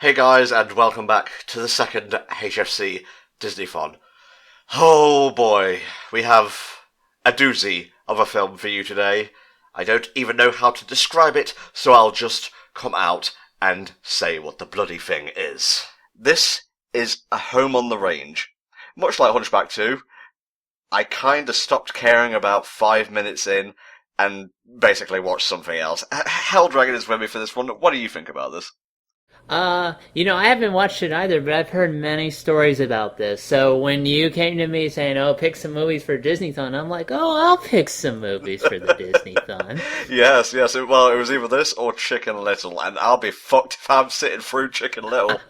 Hey guys, and welcome back to the second HFC Disneython. Oh boy, we have a doozy of a film for you today. I don't even know how to describe it, so I'll just come out and say what the bloody thing is. This is A Home on the Range. Much like Hunchback 2, I kinda stopped caring about 5 minutes in and basically watched something else. Helldragon is with me for this one. What do you think about this? I haven't watched it either, but I've heard many stories about this. So when you came to me saying, "Oh, pick some movies for Disneython," I'm like, "Oh, I'll pick some movies for the Disneython." Yes. Well, it was either this or Chicken Little, and I'll be fucked if I'm sitting through Chicken Little.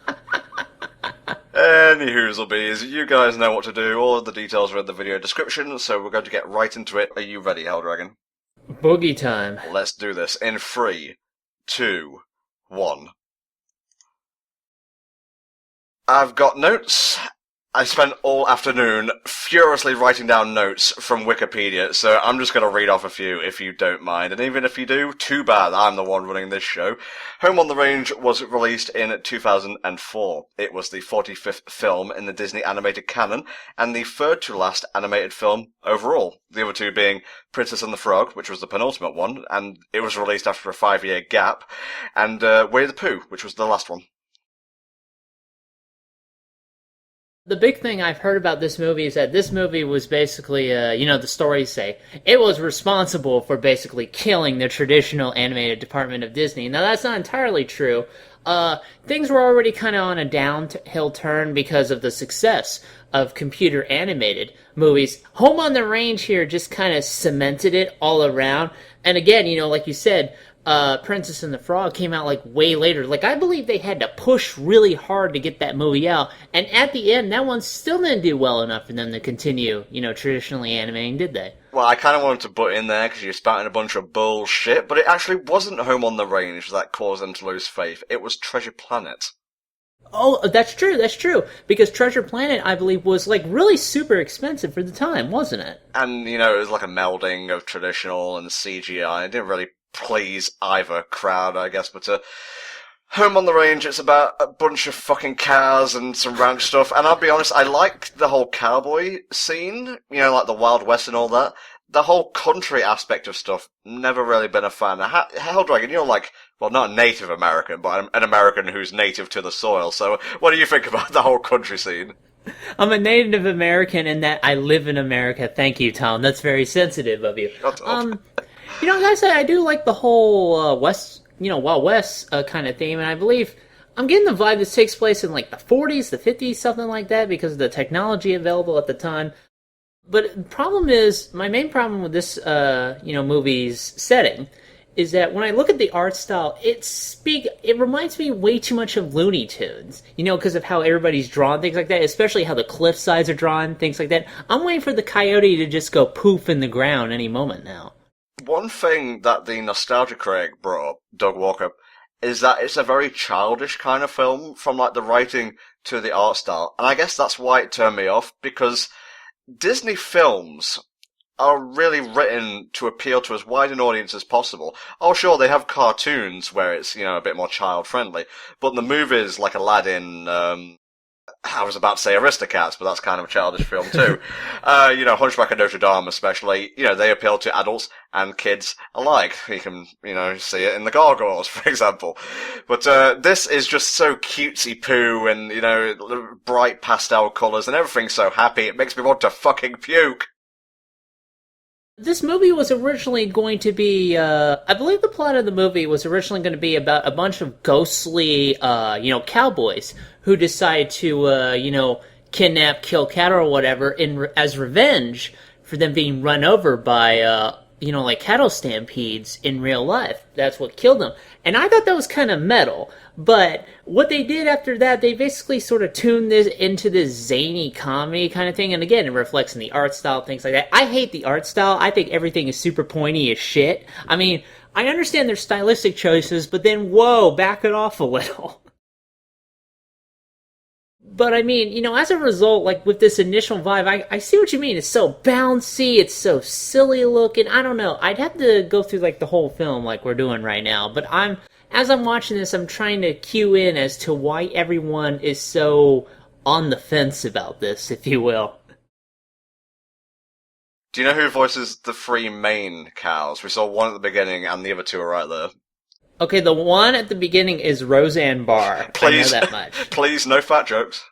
Any bees, you guys know what to do. All of the details are in the video description, so we're going to get right into it. Are you ready, Helldragon? Boogie time. Let's do this in 3, 2, 1. I've got notes. I spent all afternoon furiously writing down notes from Wikipedia, so I'm just going to read off a few if you don't mind. And even if you do, too bad, I'm the one running this show. Home on the Range was released in 2004. It was the 45th film in the Disney animated canon, and the third to last animated film overall. The other two being Princess and the Frog, which was the penultimate one, and it was released after a 5-year gap, and Winnie the Pooh, which was the last one. The big thing I've heard about this movie is that this movie was basically, the stories say, it was responsible for basically killing the traditional animated department of Disney. Now, that's not entirely true. Things were already kind of on a downhill turn because of the success of computer animated movies. Home on the Range here just kind of cemented it all around. And again, like you said, Princess and the Frog came out like way later. Like, I believe they had to push really hard to get that movie out, and at the end, that one still didn't do well enough for them to continue, traditionally animating, did they? Well, I kind of wanted to butt in there because you're spouting a bunch of bullshit, but it actually wasn't Home on the Range that caused them to lose faith. It was Treasure Planet. Oh, that's true, because Treasure Planet, I believe, was, like, really super expensive for the time, wasn't it? And, it was like a melding of traditional and CGI. It didn't really please either crowd, I guess, but Home on the Range, it's about a bunch of fucking cars and some ranch stuff, and I'll be honest, I like the whole cowboy scene, like the Wild West and all that. The whole country aspect of stuff, never really been a fan. Helldragon, you're like, well, not Native American, but an American who's native to the soil, so what do you think about the whole country scene? I'm a Native American in that I live in America. Thank you, Tom. That's very sensitive of you. Shut up. Like I said, I do like the whole Wild West kind of theme, and I believe I'm getting the vibe this takes place in like the 40s, the 50s, something like that, because of the technology available at the time. But the problem is, my main problem with this, movie's setting is that when I look at the art style, it reminds me way too much of Looney Tunes, because of how everybody's drawn, things like that, especially how the cliff sides are drawn, things like that. I'm waiting for the coyote to just go poof in the ground any moment now. One thing that the Nostalgia Critic brought up, Doug Walker, is that it's a very childish kind of film, from like the writing to the art style, and I guess that's why it turned me off, because Disney films are really written to appeal to as wide an audience as possible. Oh, sure, they have cartoons where it's, a bit more child-friendly, but the movies like Aladdin, I was about to say Aristocats, but that's kind of a childish film too. Hunchback of Notre Dame especially, they appeal to adults and kids alike. You can, see it in the Gargoyles, for example. But, this is just so cutesy poo and, bright pastel colours and everything's so happy, it makes me want to fucking puke. This movie was originally going to be, I believe the plot of the movie was originally going to be about a bunch of ghostly, cowboys who decide to, kidnap, kill cattle or whatever as revenge for them being run over by, cattle stampedes in real life. That's what killed them. And I thought that was kind of metal. But what they did after that, they basically sort of tuned this into this zany comedy kind of thing. And again, it reflects in the art style, things like that. I hate the art style. I think everything is super pointy as shit. I mean, I understand their stylistic choices, but then, whoa, back it off a little. But I mean, as a result, like with this initial vibe, I see what you mean. It's so bouncy, it's so silly looking. I don't know. I'd have to go through like the whole film like we're doing right now. But as I'm watching this, I'm trying to cue in as to why everyone is so on the fence about this, if you will. Do you know who voices the three main cows? We saw one at the beginning, and the other two are right there. Okay, the one at the beginning is Roseanne Barr. Please, I know that much. Please, no fat jokes.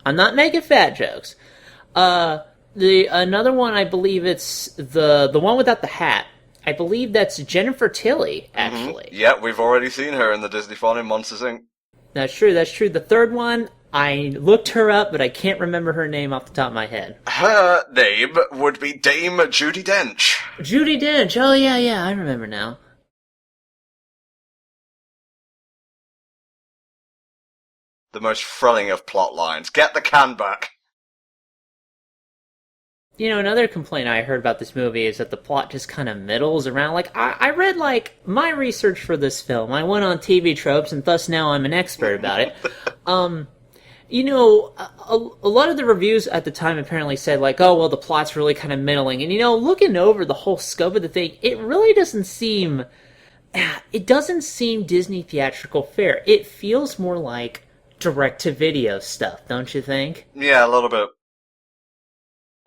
I'm not making fat jokes. The another one, I believe it's the one without the hat. I believe that's Jennifer Tilly, actually. Mm-hmm. Yeah, we've already seen her in the Disneython in Monsters, Inc. That's true. The third one, I looked her up, but I can't remember her name off the top of my head. Her name would be Dame Judi Dench. Judi Dench. Oh, yeah, I remember now. The most thrilling of plot lines. Get the can back. You know, another complaint I heard about this movie is that the plot just kind of middles around. Like, I read, like, my research for this film. I went on TV Tropes, and thus now I'm an expert about it. You know, a lot of the reviews at the time apparently said, like, oh, well, the plot's really kind of middling. And, you know, looking over the whole scope of the thing, it really doesn't seem... It doesn't seem Disney theatrical fare. It feels more like direct-to-video stuff, don't you think? Yeah, a little bit.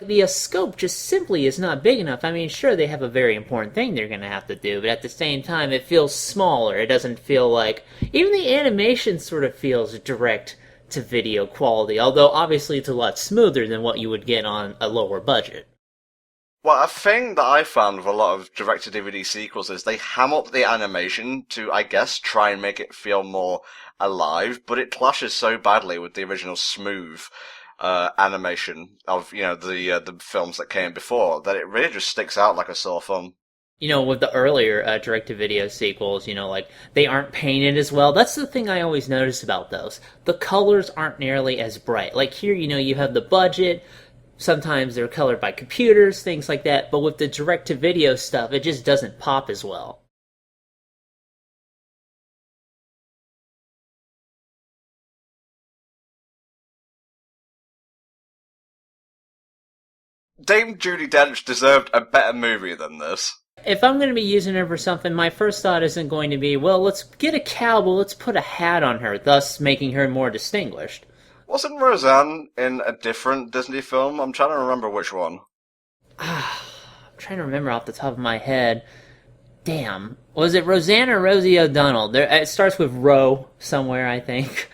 The scope just simply is not big enough. I mean, sure, they have a very important thing they're going to have to do, but at the same time, it feels smaller. It doesn't feel like... Even the animation sort of feels direct-to-video quality, although obviously it's a lot smoother than what you would get on a lower budget. Well, a thing that I found with a lot of direct-to-DVD sequels is they ham up the animation to, I guess, try and make it feel more alive, but it clashes so badly with the original smooth animation of, you know, the films that came before that it really just sticks out like a sore thumb. You know, with the earlier direct-to-video sequels, you know, like, they aren't painted as well. That's the thing I always notice about those. The colors aren't nearly as bright. Like here, you know, you have the budget. Sometimes they're colored by computers, things like that. But with the direct-to-video stuff, it just doesn't pop as well. Dame Judi Dench deserved a better movie than this. If I'm going to be using her for something, my first thought isn't going to be, well, let's get a cowboy, let's put a hat on her, thus making her more distinguished. Wasn't Roseanne in a different Disney film? I'm trying to remember which one. I'm trying to remember off the top of my head. Damn. Was it Roseanne or Rosie O'Donnell? It starts with Ro somewhere, I think.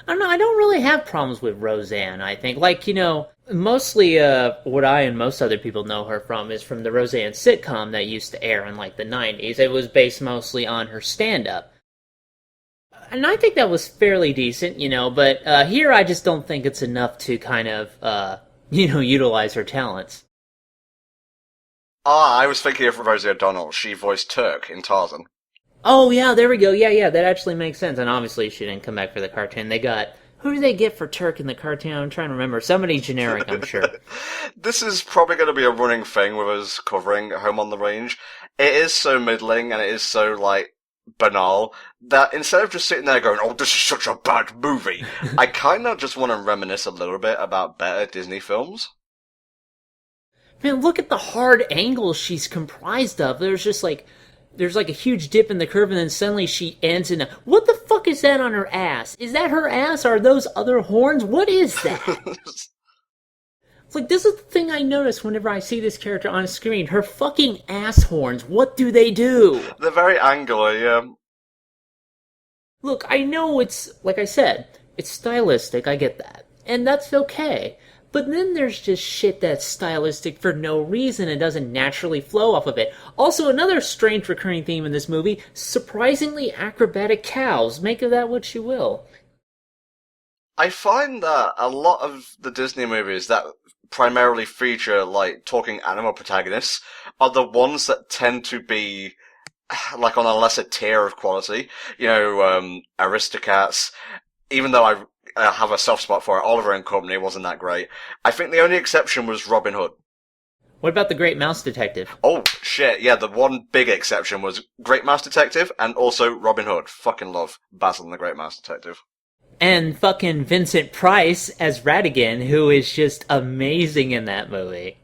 I don't know, I don't really have problems with Roseanne, I think. Like, you know, mostly what I and most other people know her from is from the Roseanne sitcom that used to air in, like, the 90s. It was based mostly on her stand-up. And I think that was fairly decent, you know, but here I just don't think it's enough to kind of, you know, utilize her talents. I was thinking of Rosie O'Donnell. She voiced Turk in Tarzan. Oh, yeah, there we go. Yeah, that actually makes sense. And obviously she didn't come back for the cartoon. They got... Who do they get for Turk in the cartoon? I'm trying to remember. Somebody generic, I'm sure. This is probably going to be a running thing with us covering Home on the Range. It is so middling and it is so, like, banal that instead of just sitting there going, oh, this is such a bad movie, I kind of just want to reminisce a little bit about better Disney films. Man, look at the hard angles she's comprised of. There's like a huge dip in the curve, and then suddenly she ends in a... What the fuck is that on her ass? Is that her ass? Are those other horns? What is that? It's like, this is the thing I notice whenever I see this character on screen. Her fucking ass horns. What do they do? They're very angular, yeah. Look, I know it's, like I said, it's stylistic, I get that. And that's okay. But then there's just shit that's stylistic for no reason and doesn't naturally flow off of it. Also, another strange recurring theme in this movie, surprisingly acrobatic cows. Make of that what you will. I find that a lot of the Disney movies that primarily feature, like, talking animal protagonists are the ones that tend to be, like, on a lesser tier of quality. You know, Aristocats, even though I have a soft spot for it, Oliver and Company wasn't that great. I think the only exception was Robin Hood. What about The Great Mouse Detective? Oh, shit, yeah, the one big exception was Great Mouse Detective and also Robin Hood. Fucking love Basil and the Great Mouse Detective. And fucking Vincent Price as Ratigan, who is just amazing in that movie.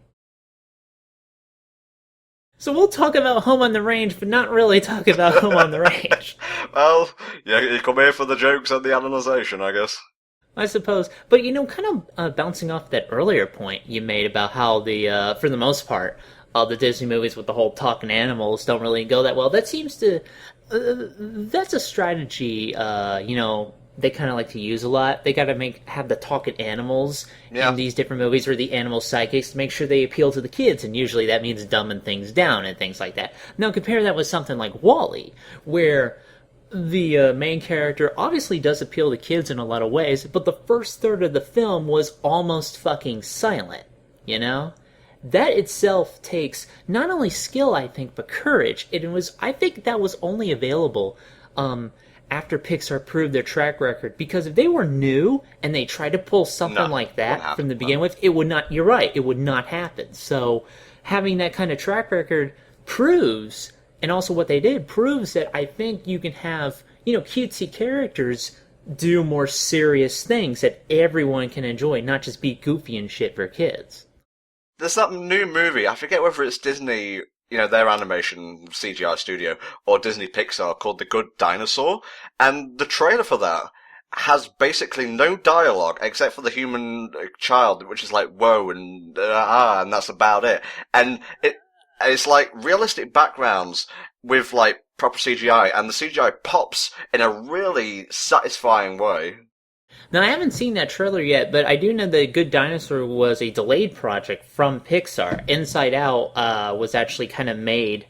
So we'll talk about Home on the Range, but not really talk about Home on the Range. Well, yeah, you come here for the jokes and the analysation, I guess. I suppose. But, kind of bouncing off that earlier point you made about how for the most part, the Disney movies with the whole talking animals don't really go that well. That seems to, that's a strategy, they kind of like to use a lot. They got to have the talking animals in these different movies, or the animal psychics, to make sure they appeal to the kids, and usually that means dumbing things down and things like that. Now compare that with something like WALL-E, where the main character obviously does appeal to kids in a lot of ways, but the first third of the film was almost fucking silent, That itself takes not only skill, I think, but courage. I think that was only available after Pixar proved their track record, because if they were new and they tried to pull something like that from the beginning with, it would not, you're right, it would not happen. So having that kind of track record proves, and also what they did proves, that I think you can have, cutesy characters do more serious things that everyone can enjoy, not just be goofy and shit for kids. There's that new movie, I forget whether it's Disney, their animation CGI studio, or Disney Pixar, called The Good Dinosaur, and the trailer for that has basically no dialogue except for the human child, which is like, whoa, and that's about it. And it's like realistic backgrounds with like proper CGI, and the CGI pops in a really satisfying way. Now, I haven't seen that trailer yet, but I do know that Good Dinosaur was a delayed project from Pixar. Inside Out was actually kind of made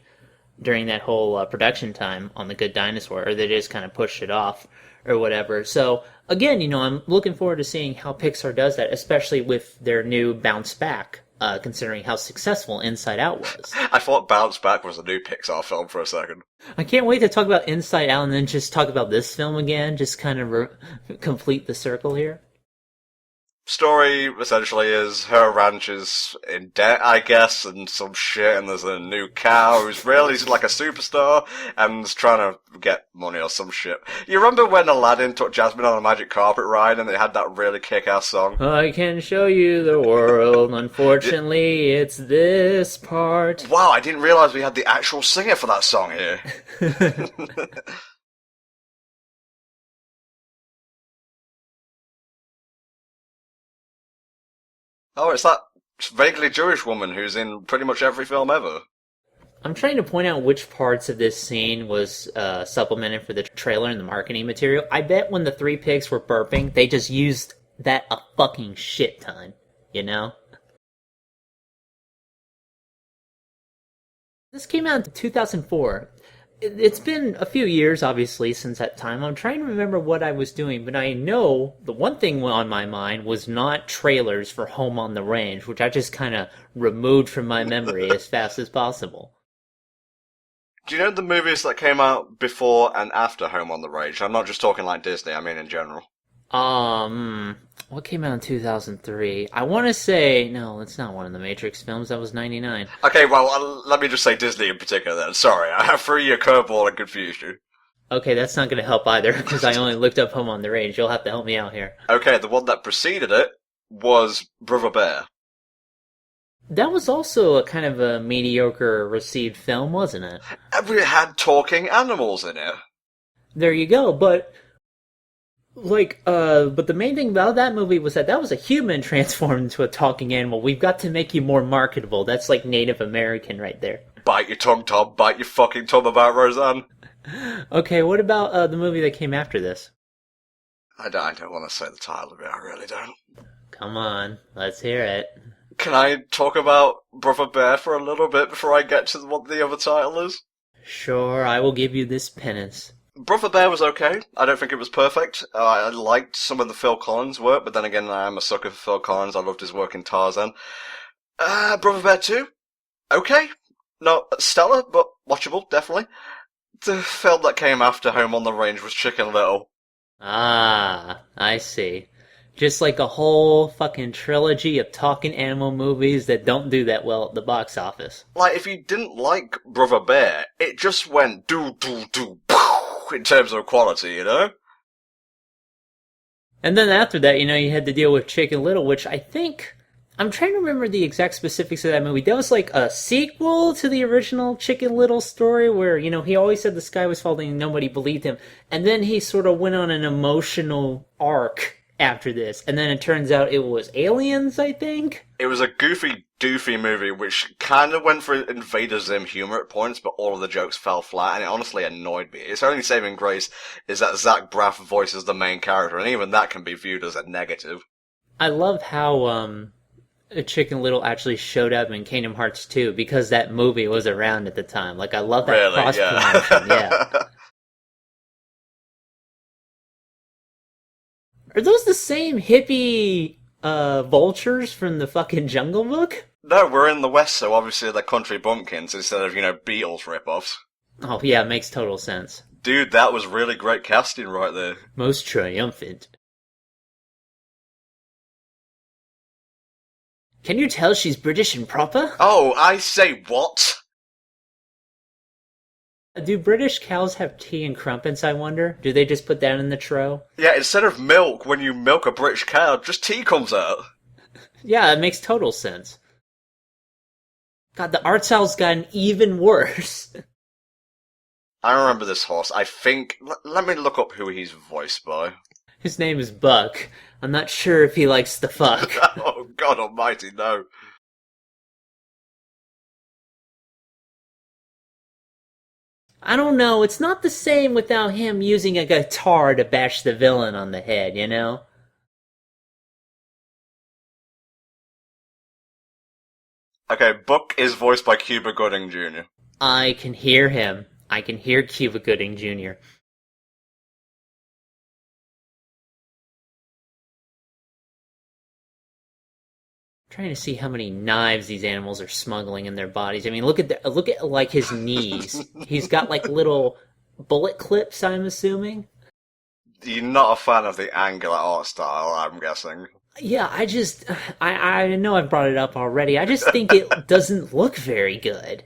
during that whole production time on The Good Dinosaur, or they just kind of pushed it off or whatever. So, again, I'm looking forward to seeing how Pixar does that, especially with their new Bounce Back, considering how successful Inside Out was. I thought Bounce Back was a new Pixar film for a second. I can't wait to talk about Inside Out and then just talk about this film again, just kind of complete the circle here. Story, essentially, is her ranch is in debt, I guess, and some shit, and there's a new cow who's really like a superstar, and is trying to get money or some shit. You remember when Aladdin took Jasmine on a magic carpet ride, and they had that really kick-ass song? I can show you the world, unfortunately, it's this part. Wow, I didn't realize we had the actual singer for that song here. Oh, it's that vaguely Jewish woman who's in pretty much every film ever. I'm trying to point out which parts of this scene was supplemented for the trailer and the marketing material. I bet when the three pigs were burping, they just used that a fucking shit ton, This came out in 2004. It's been a few years, obviously, since that time. I'm trying to remember what I was doing, but I know the one thing on my mind was not trailers for Home on the Range, which I just kind of removed from my memory as fast as possible. Do you know the movies that came out before and after Home on the Range? I'm not just talking like Disney, I mean in general. What came out in 2003? I want to say, no, it's not one of the Matrix films. That was 99. Okay, well, let me just say Disney in particular then. Sorry, I threw you a curveball and confused you. Okay, that's not going to help either, because I only looked up Home on the Range. You'll have to help me out here. Okay, the one that preceded it was Brother Bear. That was also a kind of a mediocre received film, wasn't it? It had talking animals in it. There you go, but the main thing about that movie was that was a human transformed into a talking animal. We've got to make you more marketable. That's like Native American right there. Bite your tongue, Tom. Bite your fucking tongue about Roseanne. Okay, what about the movie that came after this? I don't want to say the title of it, I really don't. Come on, let's hear it. Can I talk about Brother Bear for a little bit before I get to what the other title is? Sure, I will give you this penance. Brother Bear was okay. I don't think it was perfect. I liked some of the Phil Collins work, but then again, I am a sucker for Phil Collins. I loved his work in Tarzan. Brother Bear 2? Okay. Not stellar, but watchable, definitely. The film that came after Home on the Range was Chicken Little. Ah, I see. Just like a whole fucking trilogy of talking animal movies that don't do that well at the box office. Like, if you didn't like Brother Bear, it just went do, in terms of quality, And then after that, you had to deal with Chicken Little, which I think I'm trying to remember the exact specifics of that movie. That was like a sequel to the original Chicken Little story where, he always said the sky was falling and nobody believed him. And then he sort of went on an emotional arc after this. And then it turns out it was aliens, I think? It was a goofy, doofy movie which kind of went for Invader Zim humor at points, but all of the jokes fell flat, and it honestly annoyed me. Its only saving grace is that Zach Braff voices the main character, and even that can be viewed as a negative. I love how, Chicken Little actually showed up in Kingdom Hearts 2 because that movie was around at the time. Like, I love that Really, cross-promotion, yeah. Are those the same hippie, vultures from the fucking Jungle Book? No, we're in the West, so obviously they're country bumpkins instead of, Beatles rip-offs. Oh, yeah, it makes total sense. Dude, that was really great casting right there. Most triumphant. Can you tell she's British and proper? Oh, I say what? Do British cows have tea and crumpets, I wonder? Do they just put that in the tro? Yeah, instead of milk, when you milk a British cow, just tea comes out. Yeah, it makes total sense. God, the art style's gotten even worse. I remember this horse. I think... Let me look up who he's voiced by. His name is Buck. I'm not sure if he likes the fuck. Oh, God almighty, no. I don't know, it's not the same without him using a guitar to bash the villain on the head, you know? Okay, Buck is voiced by Cuba Gooding Jr. I can hear him. I can hear Cuba Gooding Jr. Trying to see how many knives these animals are smuggling in their bodies. I mean, look at like his knees. He's got like little bullet clips, I'm assuming. You're not a fan of the angular art style, I'm guessing. Yeah, I know I've brought it up already. I just think it doesn't look very good.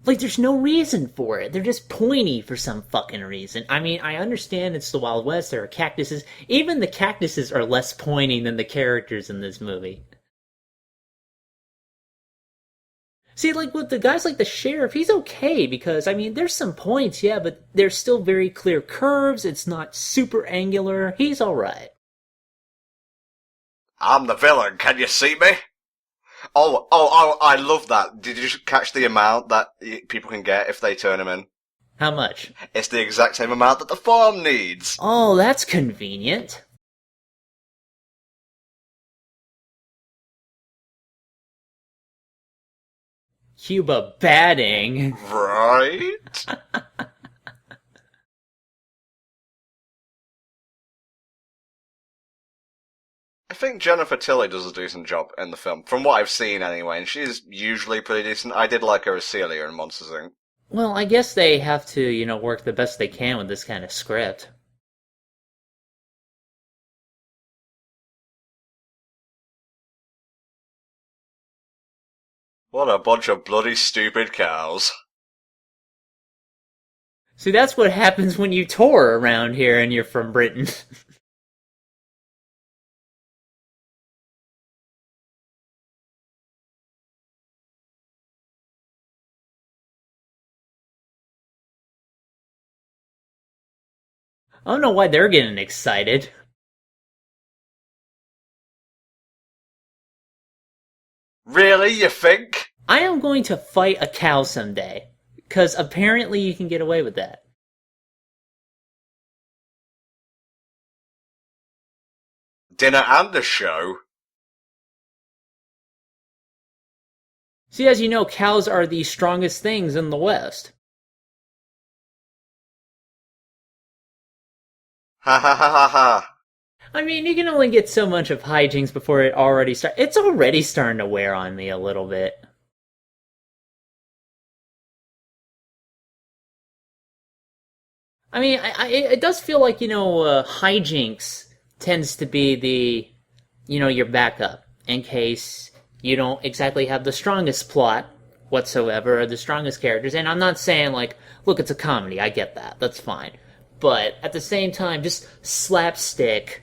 Like, there's no reason for it. They're just pointy for some fucking reason. I mean, I understand it's the Wild West, there are cactuses. Even the cactuses are less pointy than the characters in this movie. See, like, with the guys like the sheriff, he's okay, because, I mean, there's some points, yeah, but there's still very clear curves, it's not super angular, he's alright. I'm the villain, can you see me? Oh, I love that. Did you catch the amount that people can get if they turn him in? How much? It's the exact same amount that the farm needs. Oh, that's convenient. Cuba batting. Right? I think Jennifer Tilly does a decent job in the film, from what I've seen anyway, and she's usually pretty decent. I did like her as Celia in Monsters, Inc. Well, I guess they have to, work the best they can with this kind of script. What a bunch of bloody stupid cows. See, that's what happens when you tour around here and you're from Britain. I don't know why they're getting excited. Really, you think? I am going to fight a cow someday, because apparently you can get away with that. Dinner and a show? See, as you know, cows are the strongest things in the West. Ha ha ha ha ha. I mean, you can only get so much of hijinks before it already starts. It's already starting to wear on me a little bit. I mean, it does feel like, hijinks tends to be your backup in case you don't exactly have the strongest plot whatsoever or the strongest characters. And I'm not saying, like, look, it's a comedy, I get that, that's fine. But at the same time, just slapstick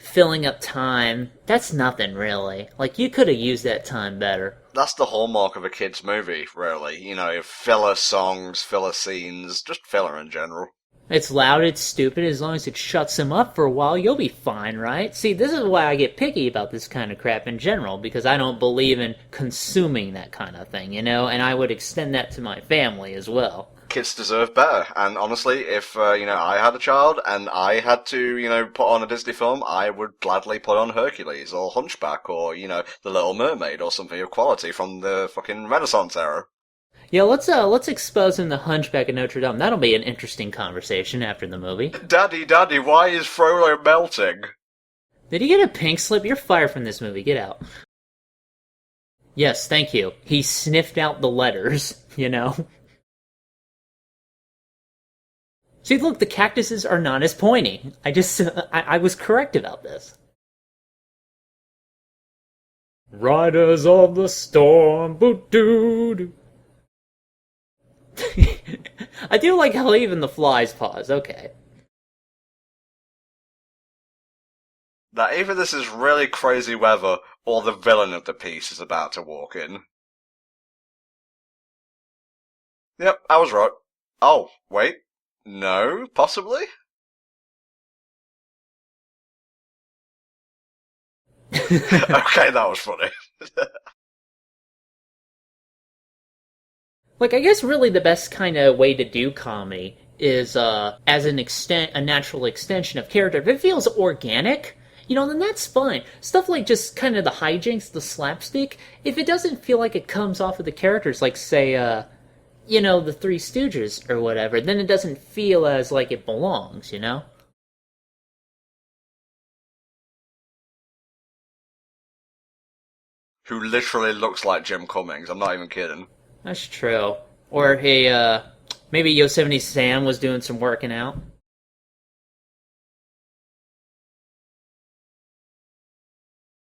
filling up time, that's nothing really. Like, you could have used that time better. That's the hallmark of a kid's movie, really. You know, filler songs, filler scenes, just filler in general. It's loud, it's stupid, as long as it shuts him up for a while, you'll be fine, right? See, this is why I get picky about this kind of crap in general, because I don't believe in consuming that kind of thing, you know? And I would extend that to my family as well. Kids deserve better, and honestly, if, I had a child and I had to, put on a Disney film, I would gladly put on Hercules or Hunchback or, The Little Mermaid or something of quality from the fucking Renaissance era. Yeah, let's expose him to Hunchback of Notre Dame. That'll be an interesting conversation after the movie. Daddy, why is Frollo melting? Did he get a pink slip? You're fired from this movie. Get out. Yes, thank you. He sniffed out the letters, you know? See, look, the cactuses are not as pointy. I was correct about this. Riders of the Storm, boot doo doo. I do like how even the flies pause, okay. Now, either this is really crazy weather, or the villain of the piece is about to walk in. Yep, I was right. Oh, wait. No, possibly? Okay, that was funny. Like, I guess really the best kind of way to do comedy is as a natural extension of character. If it feels organic, then that's fine. Stuff like just kind of the hijinks, the slapstick, if it doesn't feel like it comes off of the characters, like say, the Three Stooges or whatever, then it doesn't feel as like it belongs, you know? Who literally looks like Jim Cummings, I'm not even kidding. That's true. Or, hey, maybe Yosemite Sam was doing some working out.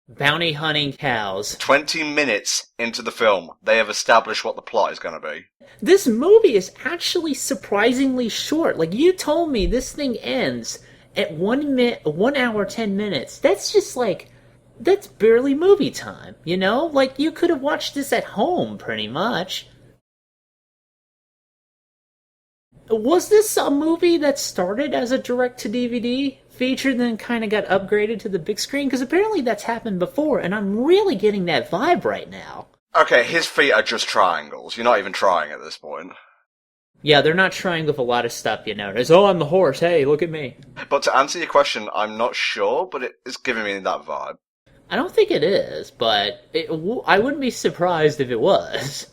Bounty hunting cows. 20 minutes into the film, they have established what the plot is going to be. This movie is actually surprisingly short. Like, you told me this thing ends at 1 hour, 10 minutes. That's just like, that's barely movie time, you know? Like, you could have watched this at home, pretty much. Was this a movie that started as a direct-to-DVD feature, then kind of got upgraded to the big screen? Because apparently that's happened before, and I'm really getting that vibe right now. Okay, his feet are just triangles. You're not even trying at this point. Yeah, they're not trying with a lot of stuff, you notice. Oh, I'm the horse. Hey, look at me. But to answer your question, I'm not sure, but it is giving me that vibe. I don't think it is, but I wouldn't be surprised if it was.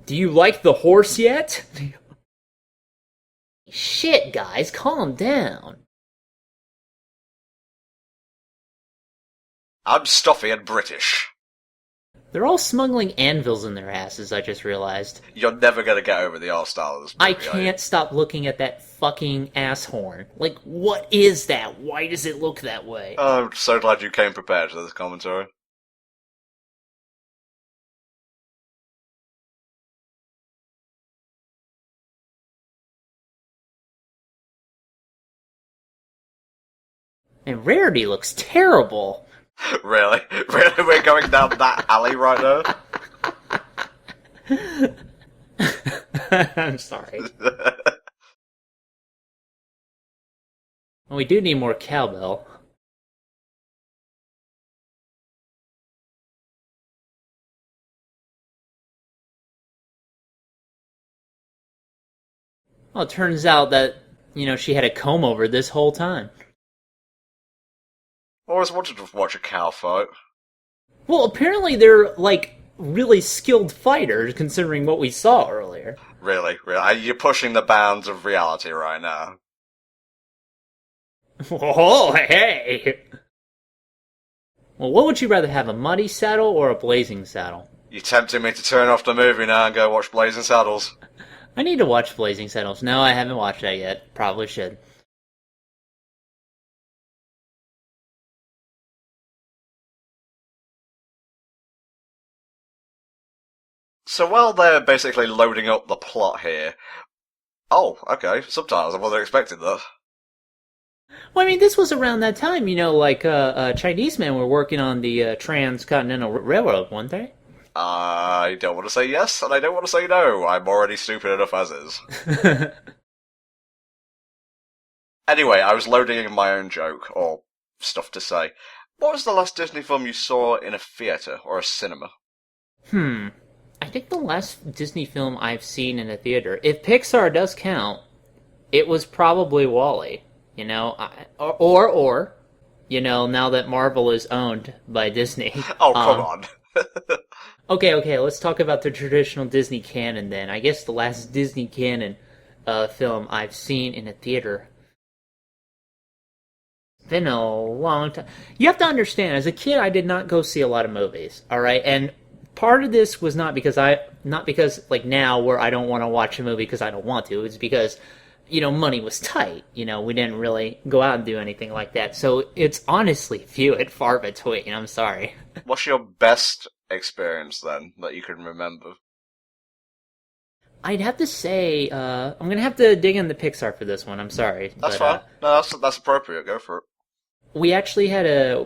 Do you like the horse yet? Shit, guys, calm down. I'm stuffy and British. They're all smuggling anvils in their asses, I just realized. You're never gonna get over the art style of this movie, I can't stop looking at that fucking ass horn. Like, what is that? Why does it look that way? I'm so glad you came prepared to this commentary. And Rarity looks terrible. Really? Really? We're going down that alley right now? I'm sorry. Well, we do need more cowbell. Well, it turns out that, she had a comb over this whole time. I always wanted to watch a cow fight. Well, apparently they're, like, really skilled fighters, considering what we saw earlier. Really? You're pushing the bounds of reality right now. Oh, hey! Well, what would you rather have, a muddy saddle or a blazing saddle? You're tempting me to turn off the movie now and go watch Blazing Saddles. I need to watch Blazing Saddles. No, I haven't watched that yet. Probably should. So while they're basically loading up the plot here, Oh, okay. Subtitles. I wasn't expecting that. Well, I mean, this was around that time, like Chinese men were working on the Transcontinental Railroad, weren't they? I don't want to say yes, and I don't want to say no. I'm already stupid enough as is. Anyway, I was loading in my own joke, or stuff to say. What was the last Disney film you saw in a theatre or a cinema? I think the last Disney film I've seen in a theater, if Pixar does count, it was probably Wall-E. Now that Marvel is owned by Disney. Oh, come on. Okay, let's talk about the traditional Disney canon then. I guess the last Disney canon film I've seen in a theater. Been a long time. You have to understand, as a kid, I did not go see a lot of movies, alright? And part of this was not because like now where I don't want to watch a movie because I don't want to. It's because, money was tight. We didn't really go out and do anything like that. So it's honestly few and far between. I'm sorry. What's your best experience then that you can remember? I'd have to say, I'm going to have to dig into Pixar for this one. I'm sorry. That's fine. No, that's appropriate. Go for it. We actually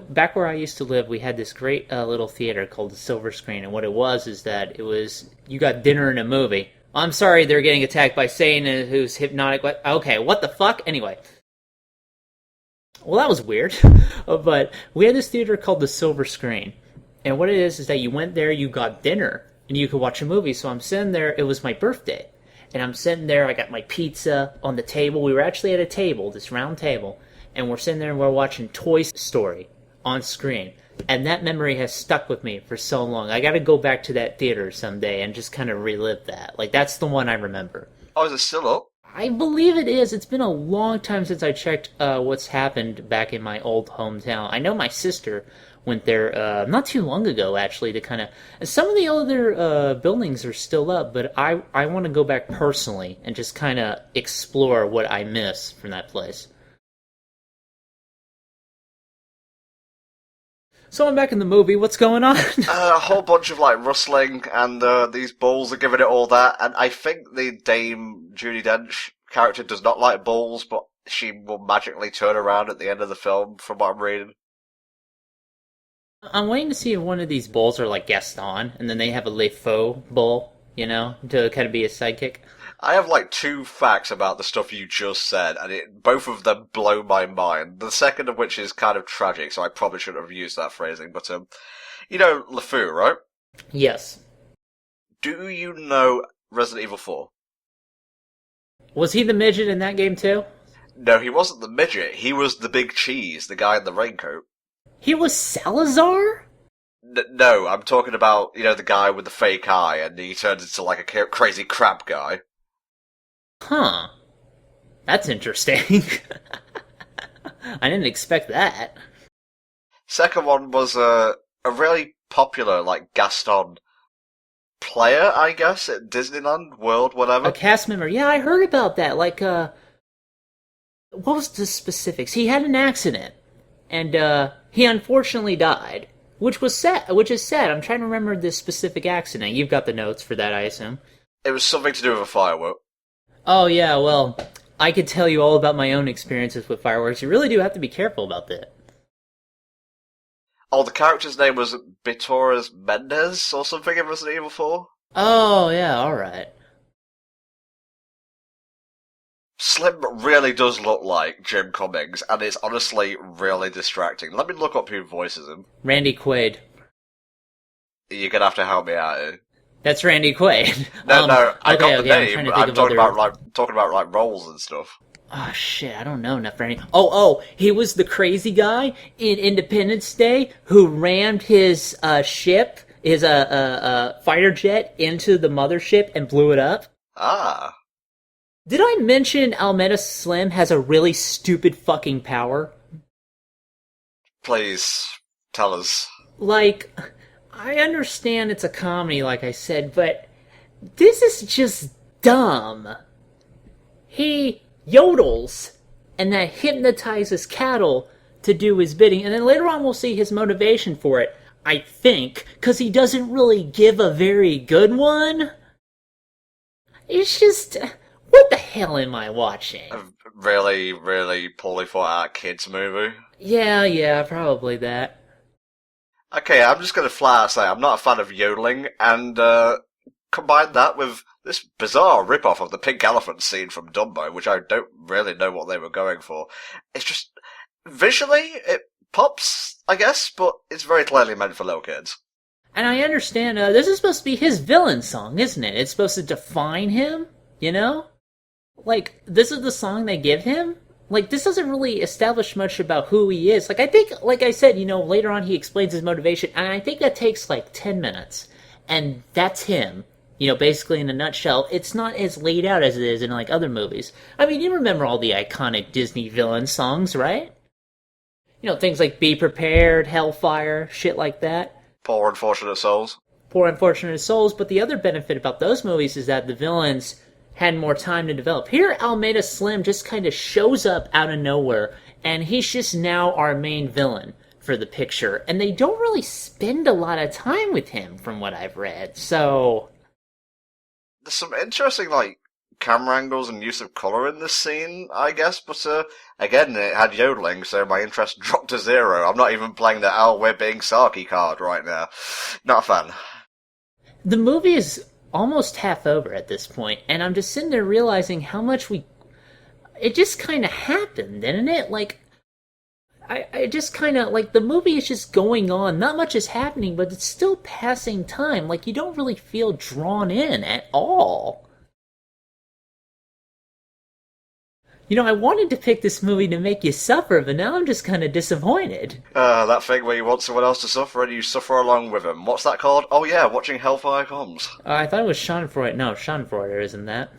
back where I used to live, we had this great little theater called the Silver Screen, and what it was is that you got dinner and a movie. I'm sorry they're getting attacked by Satan who's hypnotic. Okay, what the fuck? Anyway. Well, that was weird. But we had this theater called the Silver Screen, and what it is that you went there, you got dinner, and you could watch a movie. So I'm sitting there, it was my birthday, and I'm sitting there, I got my pizza on the table. We were actually at a table, this round table, and we're sitting there and we're watching Toy Story on screen. And that memory has stuck with me for so long. I gotta go back to that theater someday and just kind of relive that. Like, that's the one I remember. Oh, is it still up? I believe it is. It's been a long time since I checked what's happened back in my old hometown. I know my sister went there not too long ago, actually, to kind of... Some of the other buildings are still up, but I want to go back personally and just kind of explore what I miss from that place. So I'm back in the movie. What's going on? A whole bunch of rustling, and these bulls are giving it all that. And I think the Dame Judi Dench character does not like bulls, but she will magically turn around at the end of the film, from what I'm reading. I'm waiting to see if one of these bulls are like Gaston, and then they have a Le Faux bull, to kind of be a sidekick. I have 2 facts about the stuff you just said, and both of them blow my mind. The second of which is kind of tragic, so I probably shouldn't have used that phrasing, but, LeFou, right? Yes. Do you know Resident Evil 4? Was he the midget in that game too? No, he wasn't the midget. He was the big cheese, the guy in the raincoat. He was Salazar? No, I'm talking about, the guy with the fake eye, and he turns into a crazy crab guy. Huh. That's interesting. I didn't expect that. Second one was a really popular, Gaston player, I guess, at Disneyland World, whatever. A cast member. Yeah, I heard about that. What was the specifics? He had an accident, and he unfortunately died, which is sad. I'm trying to remember the specific accident. You've got the notes for that, I assume. It was something to do with a firework. Oh, yeah, well, I could tell you all about my own experiences with fireworks. You really do have to be careful about that. Oh, the character's name was Bitores Mendez or something in Resident Evil 4? Oh, yeah, alright. Slim really does look like Jim Cummings, and it's honestly really distracting. Let me look up who voices him. Randy Quaid. You're gonna have to help me out here. That's Randy Quaid. No, I got the name. I'm talking about roles and stuff. Oh shit, I don't know enough for any. Oh, he was the crazy guy in Independence Day who rammed his ship, his fighter jet into the mothership and blew it up. Ah. Did I mention Almeda Slim has a really stupid fucking power? Please, tell us. I understand it's a comedy, like I said, but this is just dumb. He yodels, and that hypnotizes cattle to do his bidding, and then later on we'll see his motivation for it, I think, because he doesn't really give a very good one. It's just... What the hell am I watching? A really, really poorly thought out kids movie. Yeah, probably that. Okay, I'm just gonna flat out say I'm not a fan of yodeling, and combine that with this bizarre rip-off of the pink elephant scene from Dumbo, which I don't really know what they were going for. It's just, visually, it pops, I guess, but it's very clearly meant for little kids. And I understand, this is supposed to be his villain song, isn't it? It's supposed to define him, you know? Like, this is the song they give him? Like, this doesn't really establish much about who he is. Like, I think, like I said, later on he explains his motivation, and I think that takes, 10 minutes. And that's him. Basically in a nutshell. It's not as laid out as it is in, other movies. I mean, you remember all the iconic Disney villain songs, right? Things like Be Prepared, Hellfire, shit like that. Poor unfortunate souls. Poor unfortunate souls, but the other benefit about those movies is that the villains had more time to develop. Here, Almeida Slim just kind of shows up out of nowhere, and he's just now our main villain for the picture. And they don't really spend a lot of time with him, from what I've read, so... There's some interesting, camera angles and use of colour in this scene, I guess, but, again, it had yodeling, so my interest dropped to zero. I'm not even playing the we're being Sarky card right now. Not a fan. The movie is almost half over at this point, and I'm just sitting there realizing how much it just kind of happened, didn't it? I just kind of, the movie is just going on. Not much is happening, but it's still passing time. You don't really feel drawn in at all. I wanted to pick this movie to make you suffer, but now I'm just kind of disappointed. That thing where you want someone else to suffer and you suffer along with them. What's that called? Oh yeah, watching HellfireComms. I thought it was Schadenfreude. No, Schadenfreude isn't that.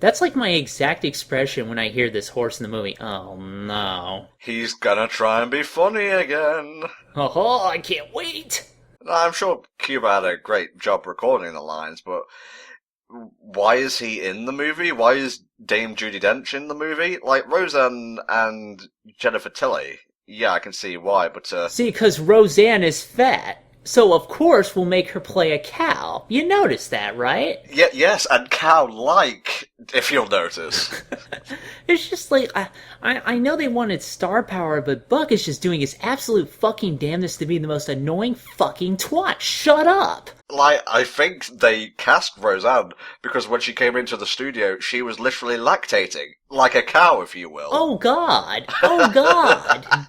That's my exact expression when I hear this horse in the movie. Oh no. He's gonna try and be funny again. Oh, I can't wait! I'm sure Cuba had a great job recording the lines, but why is he in the movie? Why is Dame Judi Dench in the movie? Roseanne and Jennifer Tilly. Yeah, I can see why, but See, because Roseanne is fat. So, of course, we'll make her play a cow. You noticed that, right? Yeah, yes, and cow-like, if you'll notice. It's just I know they wanted star power, but Buck is just doing his absolute fucking damnedest to be the most annoying fucking twat. Shut up! I think they cast Roseanne because when she came into the studio, she was literally lactating. Like a cow, if you will. Oh, God! Oh, God!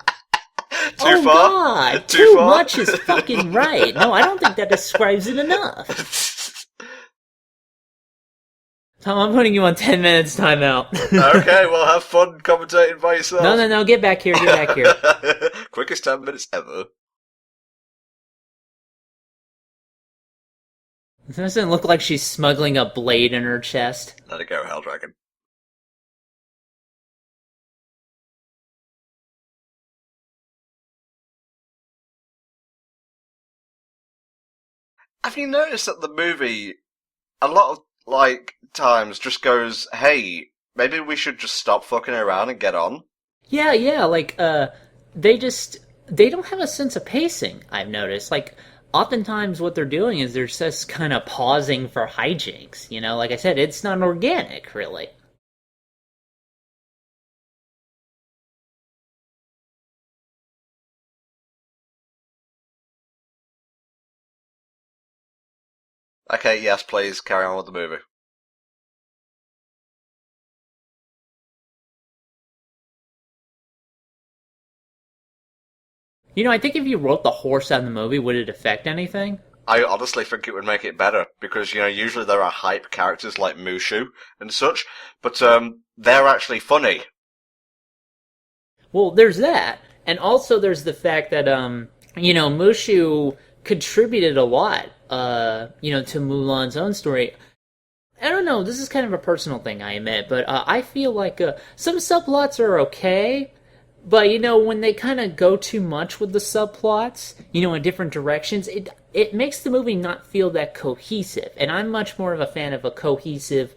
Too far? God! Too Too far? much is fucking right. No, I don't think that describes it enough. Tom, I'm putting you on 10 minutes timeout. Okay, well, have fun commentating by yourself. No, get back here, get back here. Quickest 10 minutes ever. Doesn't it look like she's smuggling a blade in her chest? Let it go, Hell Dragon. Have you noticed that the movie, a lot of, times just goes, hey, maybe we should just stop fucking around and get on? Yeah, they don't have a sense of pacing, I've noticed. Oftentimes what they're doing is they're just kind of pausing for hijinks, Like I said, it's not organic, really. Okay, yes, please, carry on with the movie. I think if you wrote the horse out of the movie, would it affect anything? I honestly think it would make it better, because, usually there are hype characters like Mushu and such, but, they're actually funny. Well, there's that, and also there's the fact that, Mushu contributed a lot, to Mulan's own story. I don't know, this is kind of a personal thing, I admit, but I feel like some subplots are okay, but, when they kind of go too much with the subplots, in different directions, it makes the movie not feel that cohesive, and I'm much more of a fan of a cohesive,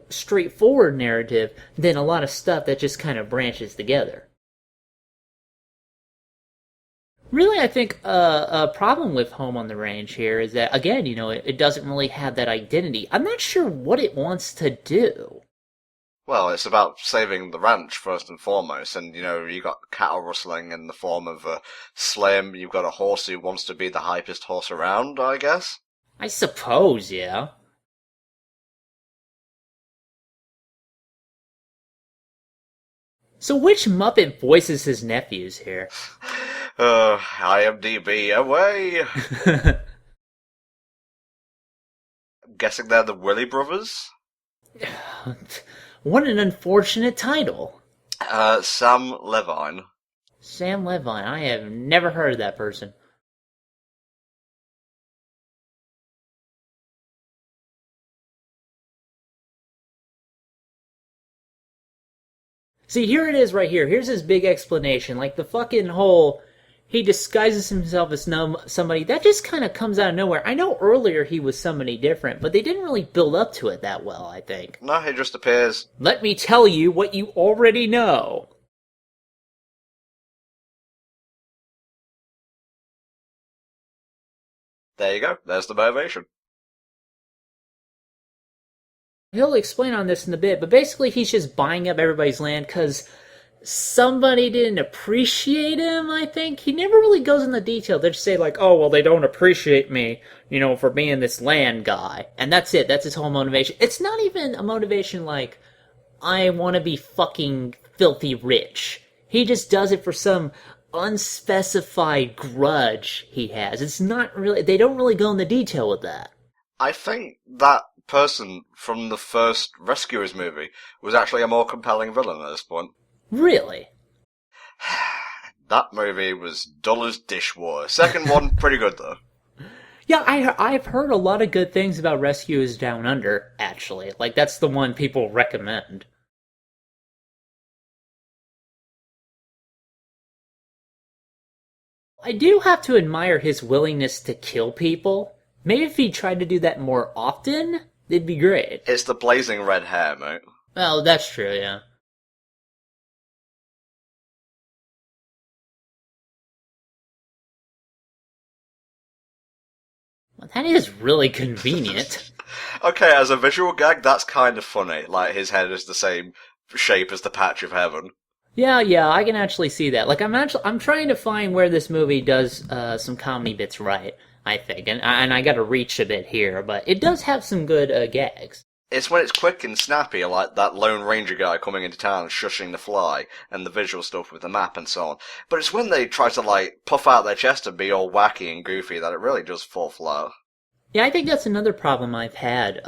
straightforward narrative than a lot of stuff that just kind of branches together. Really, I think a problem with Home on the Range here is that, again, it doesn't really have that identity. I'm not sure what it wants to do. Well, it's about saving the ranch first and foremost, and you got cattle rustling in the form of a Slim. You've got a horse who wants to be the hypest horse around, I guess. I suppose, yeah. So which Muppet voices his nephews here? IMDb away. I'm guessing they're the Willy brothers. What an unfortunate title. Sam Levine. Sam Levine. I have never heard of that person. See, here it is right here. Here's his big explanation. Like, the fucking whole... He disguises himself as somebody. That just kind of comes out of nowhere. I know earlier he was somebody different, but they didn't really build up to it that well, I think. No, he just appears. Let me tell you what you already know. There you go. There's the motivation. He'll explain on this in a bit, but basically he's just buying up everybody's land because somebody didn't appreciate him, I think. He never really goes into detail. They just say, like, oh, well, they don't appreciate me, for being this land guy. And that's it. That's his whole motivation. It's not even a motivation like, I want to be fucking filthy rich. He just does it for some unspecified grudge he has. It's not really... They don't really go into detail with that. I think that person from the first Rescuers movie was actually a more compelling villain at this point. Really? That movie was dull as dishwater. Second one, pretty good though. Yeah, I've heard a lot of good things about Rescuers Down Under, actually. Like, that's the one people recommend. I do have to admire his willingness to kill people. Maybe if he tried to do that more often, it'd be great. It's the blazing red hair, mate. Well, that's true, yeah. Well, that is really convenient. Okay, as a visual gag, that's kind of funny. Like, his head is the same shape as the patch of heaven. Yeah, I can actually see that. Like, I'm trying to find where this movie does some comedy bits right, I think, and I got to reach a bit here, but it does have some good gags. It's when it's quick and snappy, like that Lone Ranger guy coming into town shushing the fly, and the visual stuff with the map and so on. But it's when they try to, like, puff out their chest and be all wacky and goofy that it really does fall flat. Yeah, I think that's another problem I've had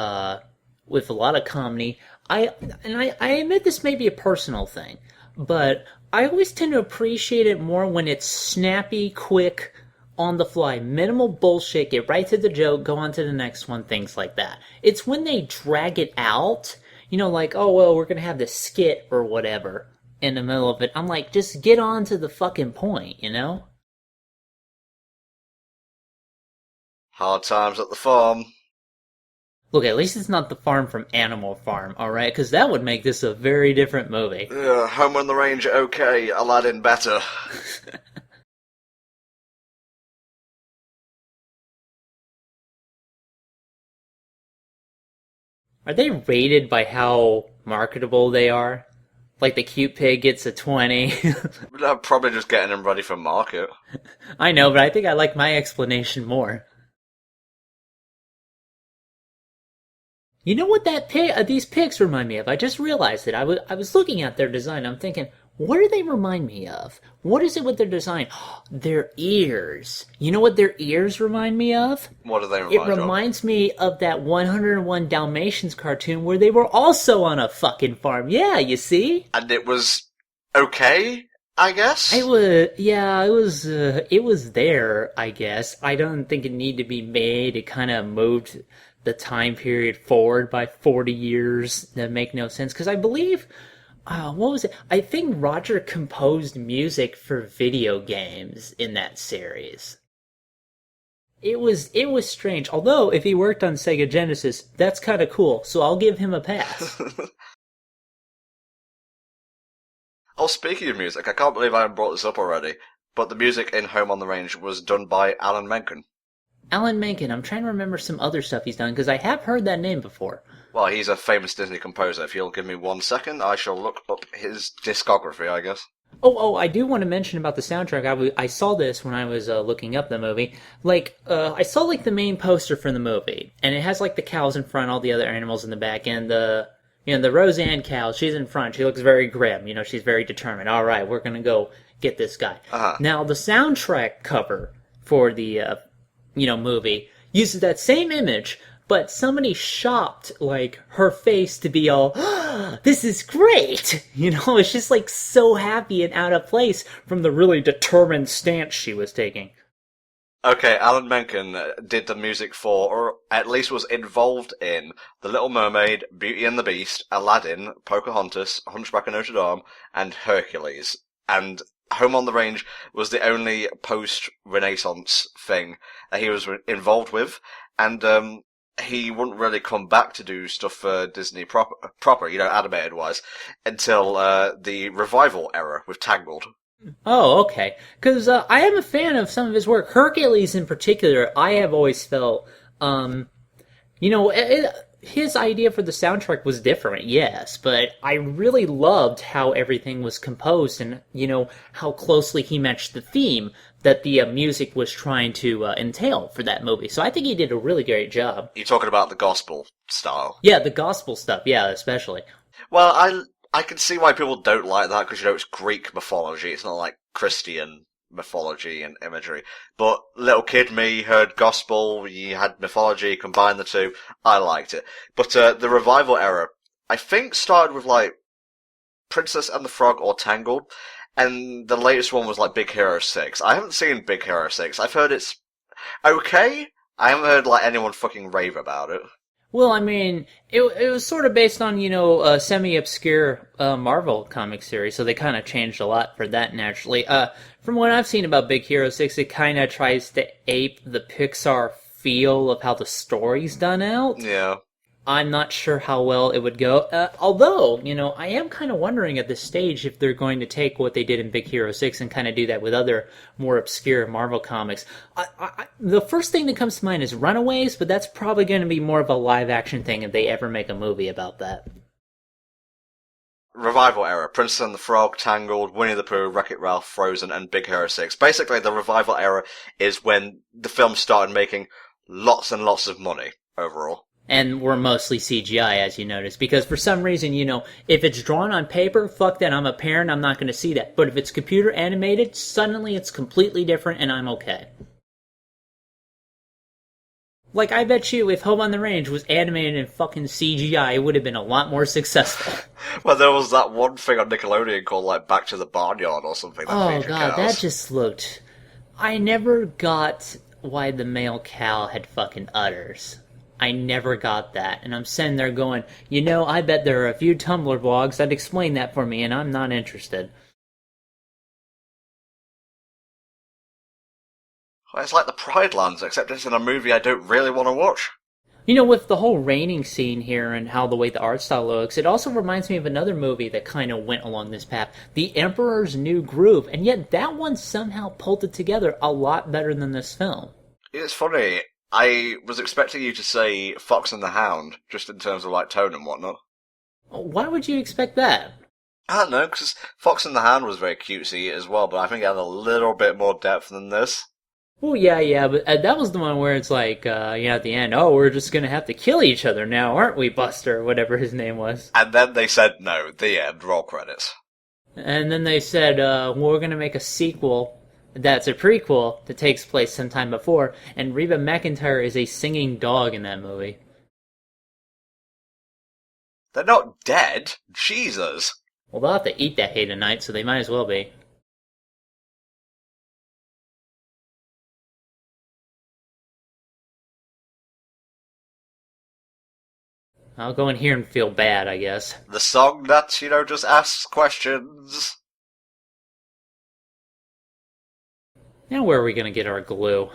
with a lot of comedy. I admit this may be a personal thing, but I always tend to appreciate it more when it's snappy, quick, on the fly, minimal bullshit, get right to the joke, go on to the next one, things like that. It's when they drag it out, like, oh, well, we're gonna have this skit or whatever in the middle of it. I'm like, just get on to the fucking point, Hard times at the farm. Look, at least it's not the farm from Animal Farm, alright? Because that would make this a very different movie. Home on the Range, okay, Aladdin better. Are they rated by how marketable they are? Like the cute pig gets a 20. I'm probably just getting them ready for market. I know, but I think I like my explanation more. You know what these pigs remind me of? I just realized it. I was looking at their design. I'm thinking, what do they remind me of? What is it with their design? Their ears. You know what their ears remind me of? What do they remind you of? It reminds me of that 101 Dalmatians cartoon where they were also on a fucking farm. Yeah, you see? And it was okay, I guess? It was there, I guess. I don't think it needed to be made. It kind of moved the time period forward by 40 years. That make no sense. Because I believe... what was it? I think Roger composed music for video games in that series. it was strange. Although if he worked on Sega Genesis, that's kind of cool. So I'll give him a pass. Oh, speaking of music, I can't believe I haven't brought this up already, but the music in Home on the Range was done by Alan Menken. Alan Menken. I'm trying to remember some other stuff he's done because I have heard that name before. Well, he's a famous Disney composer. If you'll give me 1 second, I shall look up his discography, I guess. I do want to mention about the soundtrack. I saw this when I was looking up the movie. I saw like the main poster for the movie, and it has like the cows in front, all the other animals in the back, and the Roseanne cow. She's in front. She looks very grim. She's very determined. All right, we're gonna go get this guy. Uh-huh. Now the soundtrack cover for the movie uses that same image, but somebody shopped like her face to be all, oh, this is great. It's just like so happy and out of place from the really determined stance she was taking. Okay, Alan Menken did the music for, or at least was involved in, The Little Mermaid, Beauty and the Beast, Aladdin, Pocahontas, Hunchback of Notre Dame, and Hercules. And Home on the Range was the only post-Renaissance thing that he was involved with, and he wouldn't really come back to do stuff for Disney proper, animated-wise, until the revival era with Tangled. Oh, okay. Because I am a fan of some of his work. Hercules, in particular, I have always felt, his idea for the soundtrack was different, yes, but I really loved how everything was composed and, how closely he matched the theme that the music was trying to entail for that movie. So I think he did a really great job. You're talking about the gospel style. Yeah, the gospel stuff, yeah, especially. Well, I can see why people don't like that, because, it's Greek mythology. It's not like Christian mythology and imagery. But little kid me heard gospel, you had mythology, combine the two. I liked it. But the revival era, I think, started with, like, Princess and the Frog or Tangled, and the latest one was, like, Big Hero 6. I haven't seen Big Hero 6. I've heard it's okay. I haven't heard, like, anyone fucking rave about it. Well, I mean, it was sort of based on, a semi-obscure Marvel comic series, so they kind of changed a lot for that, naturally. From what I've seen about Big Hero 6, it kind of tries to ape the Pixar feel of how the story's done out. Yeah. I'm not sure how well it would go. Although, I am kind of wondering at this stage if they're going to take what they did in Big Hero 6 and kind of do that with other more obscure Marvel comics. The first thing that comes to mind is Runaways, but that's probably going to be more of a live-action thing if they ever make a movie about that. Revival era. Princess and the Frog, Tangled, Winnie the Pooh, Wreck-It Ralph, Frozen, and Big Hero 6. Basically, the revival era is when the film started making lots and lots of money overall. And we're mostly CGI, as you notice, because for some reason, if it's drawn on paper, fuck that, I'm a parent, I'm not going to see that. But if it's computer animated, suddenly it's completely different, and I'm okay. Like, I bet you if Home on the Range was animated in fucking CGI, it would have been a lot more successful. Well, there was that one thing on Nickelodeon called, like, Back to the Barnyard or something. Oh, God, that just looked... I never got why the male cow had fucking udders. I never got that, and I'm sitting there going, I bet there are a few Tumblr blogs that explain that for me, and I'm not interested. Well, it's like the Pride Lands, except it's in a movie I don't really want to watch. With the whole raining scene here and how the way the art style looks, it also reminds me of another movie that kind of went along this path, The Emperor's New Groove, and yet that one somehow pulled it together a lot better than this film. It's funny. I was expecting you to say Fox and the Hound, just in terms of, like, tone and whatnot. Why would you expect that? I don't know, because Fox and the Hound was very cutesy as well, but I think it had a little bit more depth than this. Well, yeah, but that was the one where it's like, at the end, oh, we're just gonna have to kill each other now, aren't we, Buster? Whatever his name was. And then they said no, the end, roll credits. And then they said, we're gonna make a sequel that's a prequel that takes place sometime before, and Reba McEntire is a singing dog in that movie. They're not dead. Jesus. Well, they'll have to eat that hay tonight, so they might as well be. I'll go in here and feel bad, I guess. The song that, just asks questions. Now where are we gonna get our glue?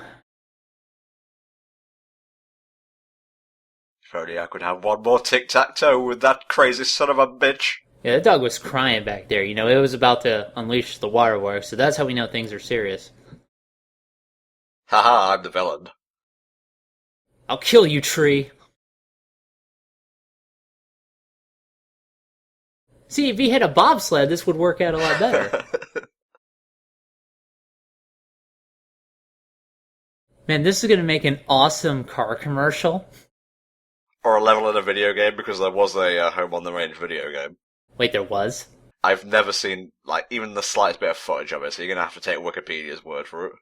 If only I could have one more tic-tac-toe with that crazy son of a bitch. Yeah, that dog was crying back there. You know, it was about to unleash the waterworks, so that's how we know things are serious. Haha, I'm the villain. I'll kill you, tree. See, if he had a bobsled, this would work out a lot better. Man, this is going to make an awesome car commercial. Or a level in a video game, because there was a Home on the Range video game. Wait, there was? I've never seen, like, even the slightest bit of footage of it, so you're gonna have to take Wikipedia's word for it.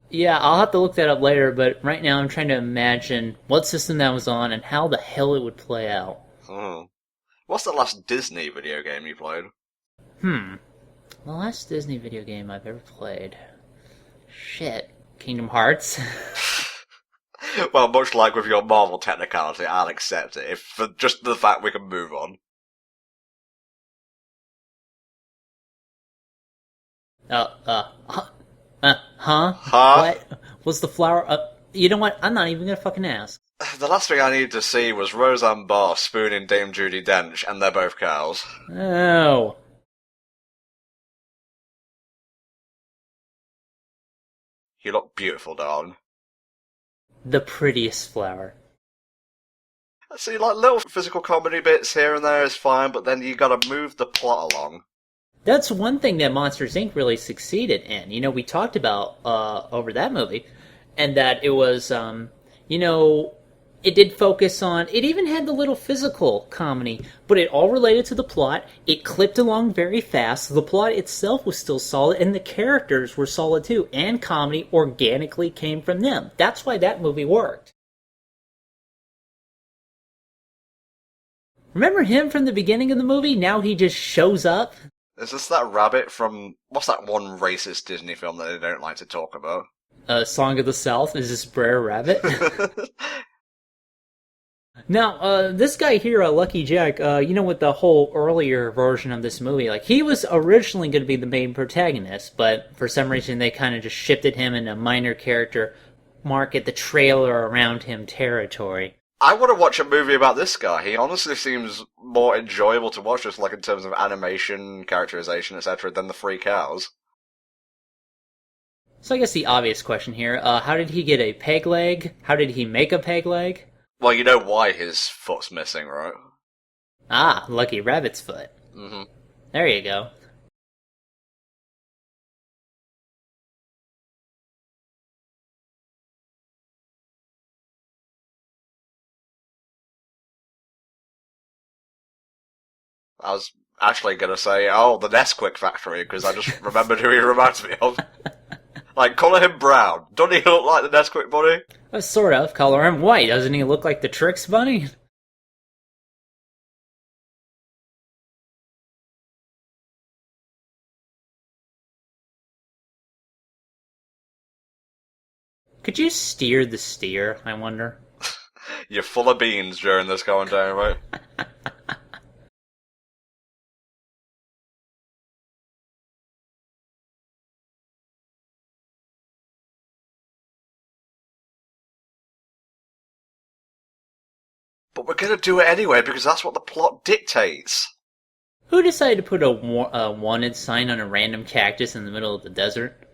Yeah, I'll have to look that up later, but right now I'm trying to imagine what system that was on and how the hell it would play out. What's the last Disney video game you played? The last Disney video game I've ever played. Shit. Kingdom Hearts? Well, much like with your Marvel technicality, I'll accept it, if for just the fact we can move on. Huh? Huh? What? Was the flower you know what? I'm not even gonna fucking ask. The last thing I needed to see was Roseanne Barr spooning Dame Judi Dench, and they're both cows. Oh. You look beautiful, darling. The prettiest flower. See, like, little physical comedy bits here and there is fine, but then you gotta move the plot along. That's one thing that Monsters, Inc. really succeeded in. You know, we talked about over that movie, and that it was, you know, it did focus on, it even had the little physical comedy, but it all related to the plot. It clipped along very fast. The plot itself was still solid, and the characters were solid too, and comedy organically came from them. That's why that movie worked. Remember him from the beginning of the movie? Now he just shows up. Is this that rabbit from, what's that one racist Disney film that they don't like to talk about? Song of the South? Is this Brer Rabbit? Now, this guy here, Lucky Jack, you know, with the whole earlier version of this movie, like, he was originally going to be the main protagonist, but for some reason they kind of just shifted him in a minor character, market the trailer around him territory. I want to watch a movie about this guy. He honestly seems more enjoyable to watch, just like in terms of animation, characterization, etc., than the Three Cows. So I guess the obvious question here, how did he get a peg leg? How did he make a peg leg? Well, you know why his foot's missing, right? Ah, Lucky Rabbit's foot. Mm-hmm. There you go. I was actually going to say, oh, the Nesquik factory, because I just remembered who he reminds me of. Like, colour him brown. Doesn't he look like the Nesquik bunny? Sort of. Color him white. Doesn't he look like the Trix bunny? Could you steer the steer, I wonder? You're full of beans during this commentary, right? But we're going to do it anyway, because that's what the plot dictates. Who decided to put a wanted sign on a random cactus in the middle of the desert?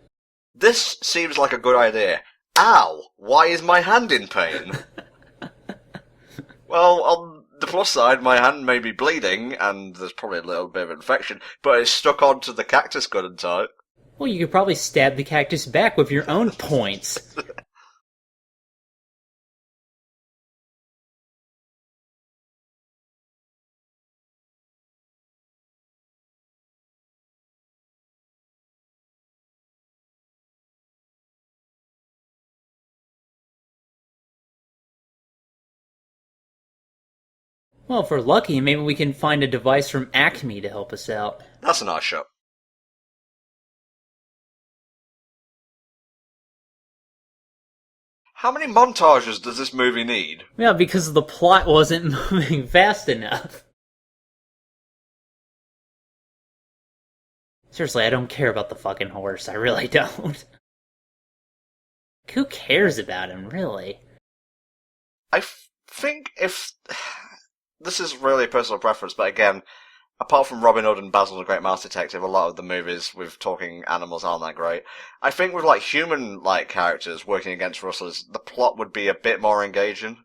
This seems like a good idea. Ow! Why is my hand in pain? Well, on the plus side, my hand may be bleeding, and there's probably a little bit of infection, but it's stuck onto the cactus good and tight. Well, you could probably stab the cactus back with your own points. Well, if we're lucky, maybe we can find a device from Acme to help us out. That's a nice shot. How many montages does this movie need? Yeah, because the plot wasn't moving fast enough. Seriously, I don't care about the fucking horse. I really don't. Who cares about him, really? think if this is really a personal preference, but again, apart from Robin Hood and Basil the Great Mouse Detective, a lot of the movies with talking animals aren't that great. I think with like human-like characters working against rustlers, the plot would be a bit more engaging.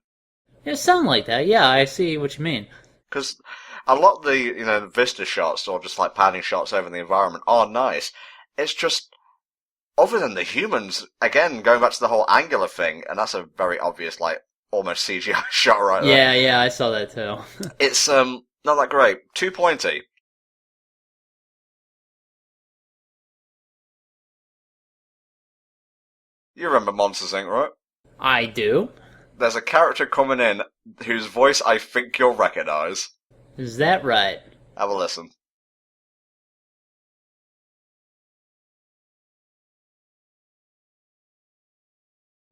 It sounds like that. Yeah, I see what you mean. Because a lot of the vista shots or just like panning shots over the environment are nice. It's just other than the humans, again, going back to the whole angular thing, and that's a very obvious, like, almost CGI shot right there. Yeah, I saw that too. It's, not that great. Too pointy. You remember Monsters, Inc., right? I do. There's a character coming in whose voice I think you'll recognize. Is that right? Have a listen.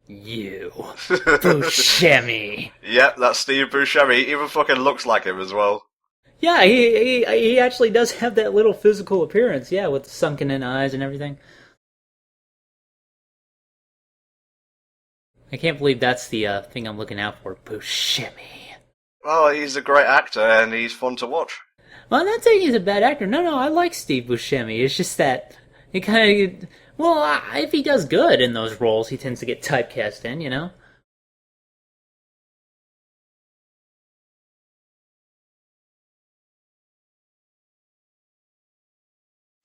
You. Buscemi. Yep, that's Steve Buscemi. He even fucking looks like him as well. Yeah, he actually does have that little physical appearance, yeah, with the sunken in eyes and everything. I can't believe that's the thing I'm looking out for. Buscemi. Well, he's a great actor and he's fun to watch. Well, I'm not saying he's a bad actor. No, I like Steve Buscemi. It's just that it kind of... Well, if he does good in those roles, he tends to get typecast in, you know?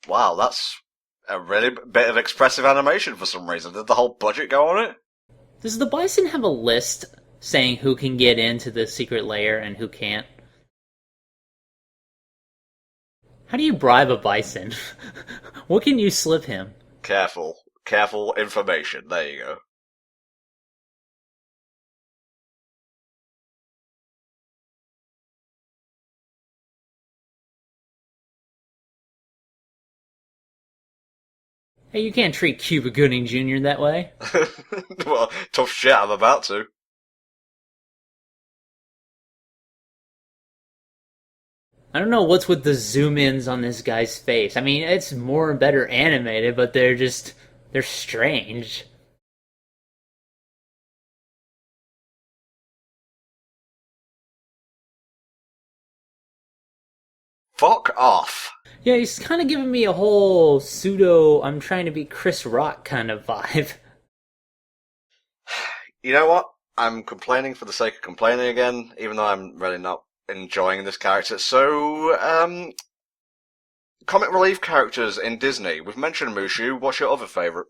Wow, that's a really bit of expressive animation for some reason. Did the whole budget go on it? Does the Bison have a list saying who can get into the secret lair and who can't? How do you bribe a Bison? What can you slip him? Careful information. There you go. Hey, you can't treat Cuba Gooding Jr. that way. Well, tough shit, I'm about to. I don't know what's with the zoom-ins on this guy's face. I mean, it's more and better animated, but they're strange. Fuck off. Yeah, he's kind of giving me a whole pseudo, I'm trying to be Chris Rock kind of vibe. You know what? I'm complaining for the sake of complaining again, even though I'm really not enjoying this character. So, comic relief characters in Disney. We've mentioned Mushu. What's your other favourite?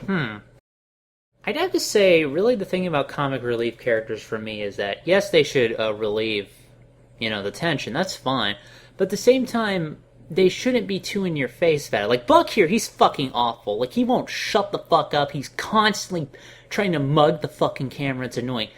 I'd have to say, really the thing about comic relief characters for me is that, yes, they should relieve, the tension. That's fine. But at the same time, they shouldn't be too in your face about it. Like, Buck here, he's fucking awful. Like, he won't shut the fuck up. He's constantly trying to mug the fucking camera. It's annoying.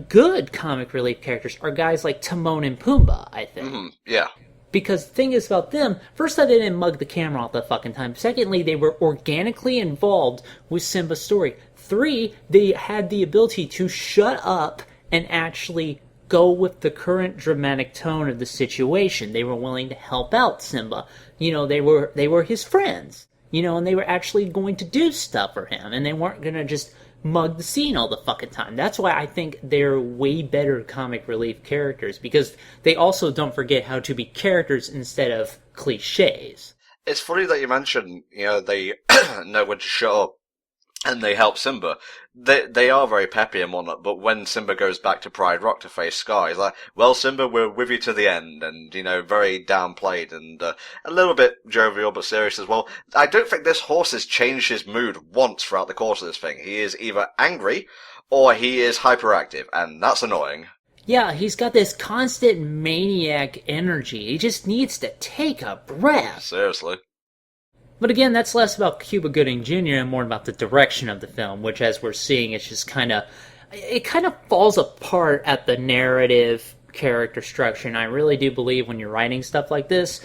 Good comic relief characters are guys like Timon and Pumbaa, I think. Yeah. Because the thing is about them, first, they didn't mug the camera all the fucking time. Secondly, they were organically involved with Simba's story. 3, they had the ability to shut up and actually go with the current dramatic tone of the situation. They were willing to help out Simba. They were his friends. And they were actually going to do stuff for him, and they weren't gonna just mug the scene all the fucking time. That's why I think they're way better comic relief characters, because they also don't forget how to be characters instead of cliches. It's funny that you mention, they know when to shut up and they help Simba. They are very peppy and whatnot, but when Simba goes back to Pride Rock to face Scar, he's like, well, Simba, we're with you to the end, and, very downplayed and a little bit jovial but serious as well. I don't think this horse has changed his mood once throughout the course of this thing. He is either angry or he is hyperactive, and that's annoying. Yeah, he's got this constant maniac energy. He just needs to take a breath. Seriously. But again, that's less about Cuba Gooding Jr. and more about the direction of the film, which, as we're seeing, it's just kind of falls apart at the narrative character structure. And I really do believe when you're writing stuff like this,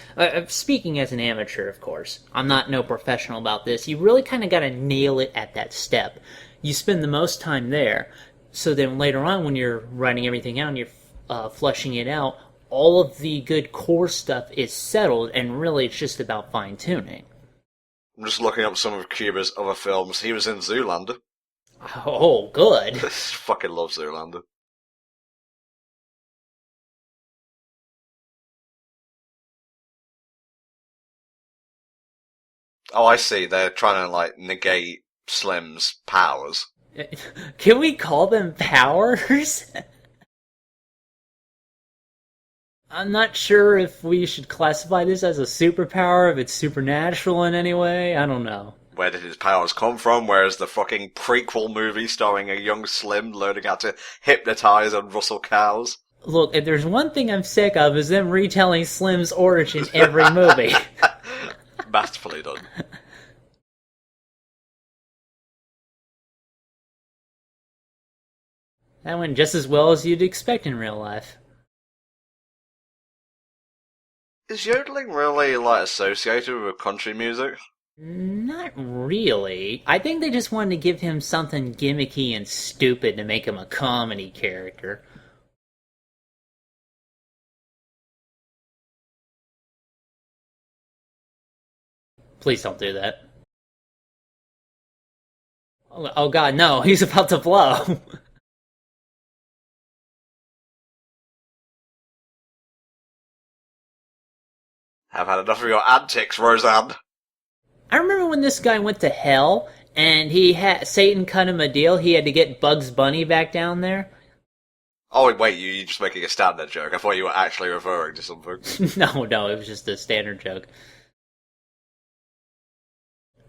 speaking as an amateur, of course, I'm not no professional about this, you really kind of got to nail it at that step. You spend the most time there, so then later on when you're writing everything out and you're fleshing it out, all of the good core stuff is settled, and really it's just about fine-tuning. I'm just looking up some of Cuba's other films. He was in Zoolander. Oh, good. Fucking love Zoolander. Oh, I see. They're trying to like negate Slim's powers. Can we call them powers? I'm not sure if we should classify this as a superpower, if it's supernatural in any way. I don't know. Where did his powers come from? Where's the fucking prequel movie starring a young Slim learning how to hypnotize and rustle cows? Look, if there's one thing I'm sick of is them retelling Slim's origin every movie. Masterfully done. That went just as well as you'd expect in real life. Is yodeling really, like, associated with country music? Not really. I think they just wanted to give him something gimmicky and stupid to make him a comedy character. Please don't do that. Oh god, no, he's about to blow. Have had enough of your antics, Roseanne. I remember when this guy went to hell and he had Satan cut him a deal. He had to get Bugs Bunny back down there. Oh, wait, you're just making a standard joke. I thought you were actually referring to something. No, it was just a standard joke.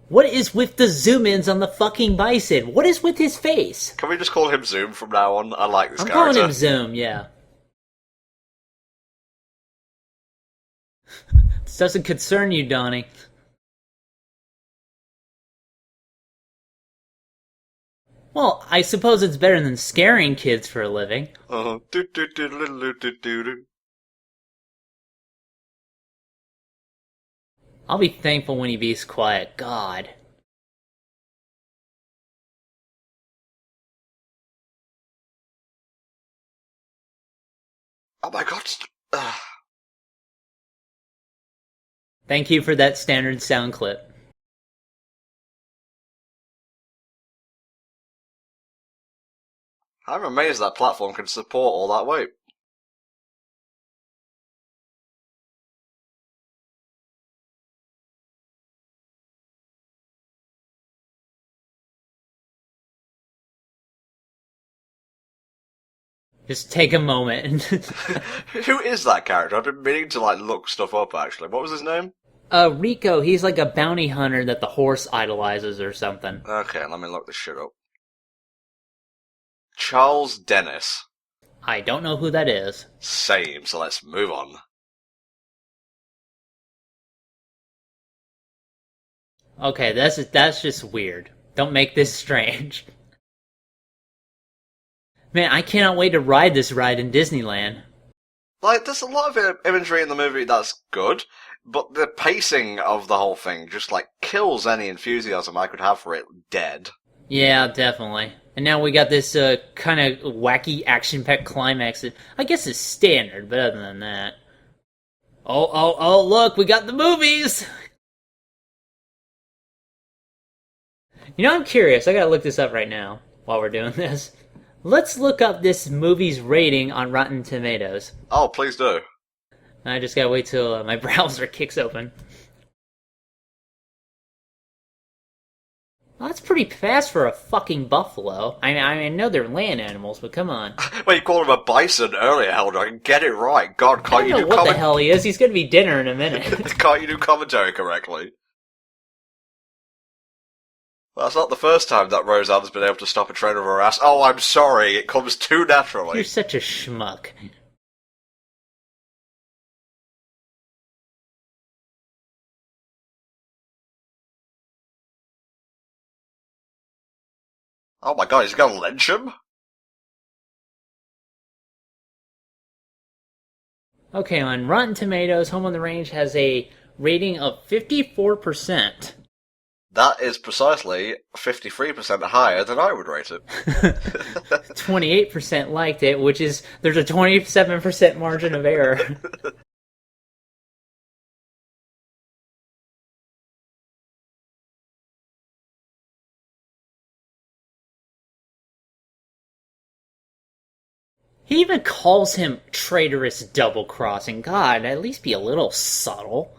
What is with the zoom-ins on the fucking bison? What is with his face? Can we just call him Zoom from now on? I like this I'm character. calling him Zoom, yeah. This doesn't concern you, Donnie. Well, I suppose it's better than scaring kids for a living. Uh-huh. Do. I'll be thankful when he bees quiet. God. Oh my god. Thank you for that standard sound clip. I'm amazed that platform can support all that weight. Just take a moment and Who is that character? I've been meaning to like look stuff up actually. What was his name? Rico, he's like a bounty hunter that the horse idolizes or something. Okay, let me look this shit up. Charles Dennis. I don't know who that is. Same, so let's move on. Okay, that's just weird. Don't make this strange. Man, I cannot wait to ride this ride in Disneyland. Like, there's a lot of imagery in the movie that's good, but the pacing of the whole thing just, like, kills any enthusiasm I could have for it dead. Yeah, definitely. And now we got this kind of wacky action-packed climax. I guess it's standard, but other than that... Oh, look, we got the movies! You know, I'm curious. I gotta look this up right now while we're doing this. Let's look up this movie's rating on Rotten Tomatoes. Oh, please do. I just gotta wait till my browser kicks open. Well, that's pretty fast for a fucking buffalo. I know they're land animals, but come on. Well, you called him a bison earlier, Heldon. Get it right. God, I can't don't you know do what the hell he is. He's gonna be dinner in a minute. Can't you do commentary correctly? Well, that's not the first time that Roseanne's been able to stop a train of her ass. Oh, I'm sorry. It comes too naturally. You're such a schmuck. Oh my god, he's gonna lynch him? Okay, on Rotten Tomatoes, Home on the Range has a rating of 54%. That is precisely 53% higher than I would rate it. 28% liked it, which is, there's a 27% margin of error. He even calls him traitorous double-crossing. God, at least be a little subtle.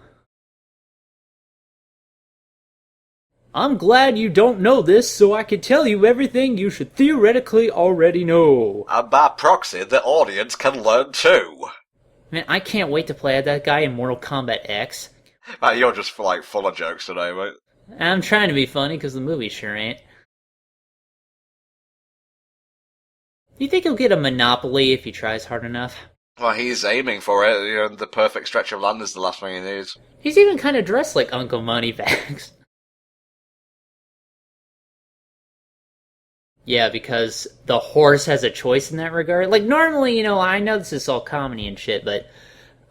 I'm glad you don't know this, so I can tell you everything you should theoretically already know. And by proxy, the audience can learn too. Man, I can't wait to play as that guy in Mortal Kombat X. Man, you're just like full of jokes today, mate. I'm trying to be funny, because the movie sure ain't. Do you think he'll get a monopoly if he tries hard enough? Well, he's aiming for it. You know, the perfect stretch of land is the last thing he needs. He's even kind of dressed like Uncle Moneybags. Yeah, because the horse has a choice in that regard. Like, normally, I know this is all comedy and shit, but,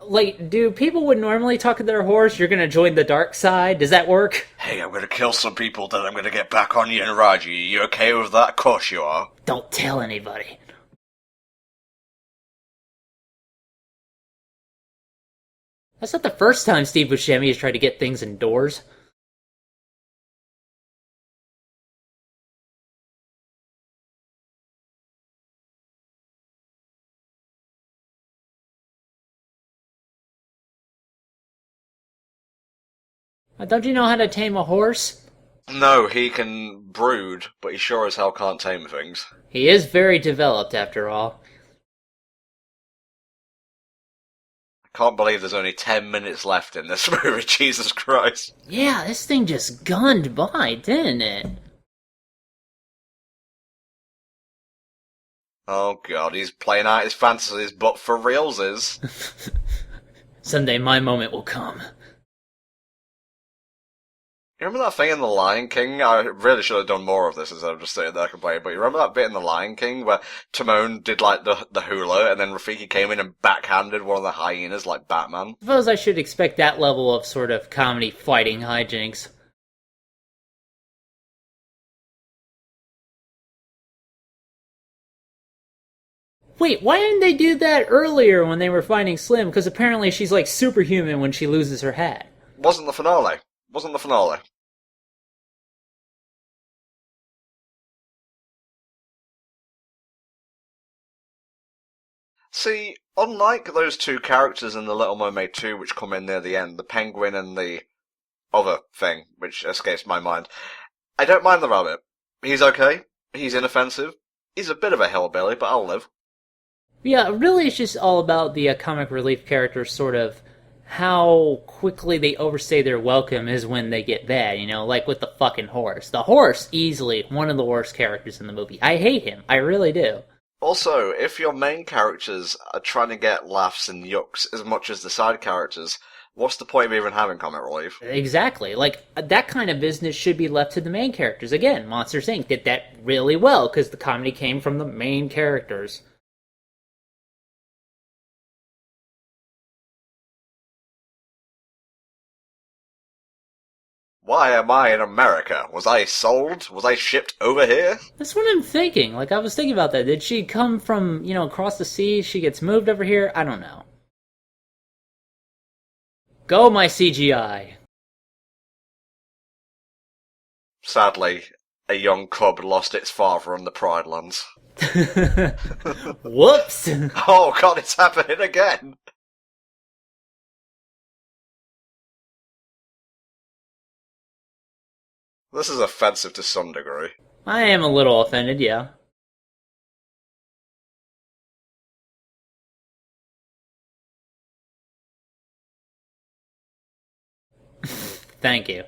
like, do people would normally talk to their horse, you're gonna join the dark side? Does that work? Hey, I'm gonna kill some people, then I'm gonna get back on you and ride you. You okay with that? Of course you are. Don't tell anybody. That's not the first time Steve Buscemi has tried to get things indoors. Don't you know how to tame a horse? No, he can brood, but he sure as hell can't tame things. He is very developed, after all. I can't believe there's only 10 minutes left in this movie, Jesus Christ. Yeah, this thing just gunned by, didn't it? Oh god, he's playing out his fantasies, but for reals is. Someday my moment will come. You remember that thing in The Lion King? I really should have done more of this instead of just sitting there complaining, but you remember that bit in The Lion King where Timon did like the hula and then Rafiki came in and backhanded one of the hyenas like Batman? I suppose I should expect that level of sort of comedy fighting hijinks. Wait, why didn't they do that earlier when they were fighting Slim? Because apparently she's like superhuman when she loses her hat. Wasn't the finale. Wasn't the finale. See, unlike those two characters in The Little Mermaid 2 which come in near the end, the penguin and the other thing, which escapes my mind, I don't mind the rabbit. He's okay. He's inoffensive. He's a bit of a hillbilly, but I'll live. Yeah, really it's just all about the comic relief characters sort of how quickly they overstay their welcome is when they get bad, like with the fucking horse. The horse, easily one of the worst characters in the movie. I hate him. I really do. Also, if your main characters are trying to get laughs and yucks as much as the side characters, what's the point of even having comic relief? Exactly. Like, that kind of business should be left to the main characters. Again, Monsters, Inc. did that really well, because the comedy came from the main characters. Why am I in America? Was I sold? Was I shipped over here? That's what I'm thinking. Like, I was thinking about that. Did she come from, across the sea? She gets moved over here? I don't know. Go, my CGI! Sadly, a young cub lost its father on the Pride Lands. Whoops! Oh god, it's happening again! This is offensive to some degree. I am a little offended, yeah. Thank you.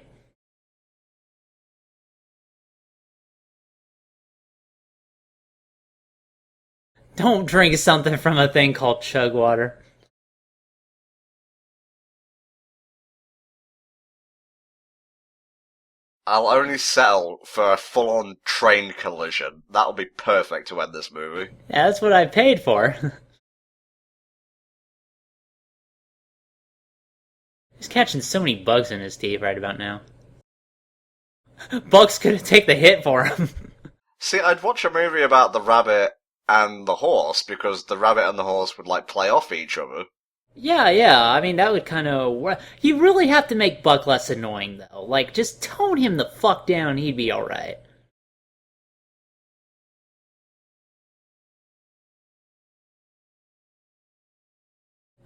Don't drink something from a thing called chug water. I'll only settle for a full-on train collision. That'll be perfect to end this movie. Yeah, that's what I paid for. He's catching so many bugs in his teeth right about now. Bugs couldn't take the hit for him. See, I'd watch a movie about the rabbit and the horse, because the rabbit and the horse would, play off each other. Yeah, I mean, that would kind of... You really have to make Buck less annoying, though. Like, just tone him the fuck down, he'd be alright.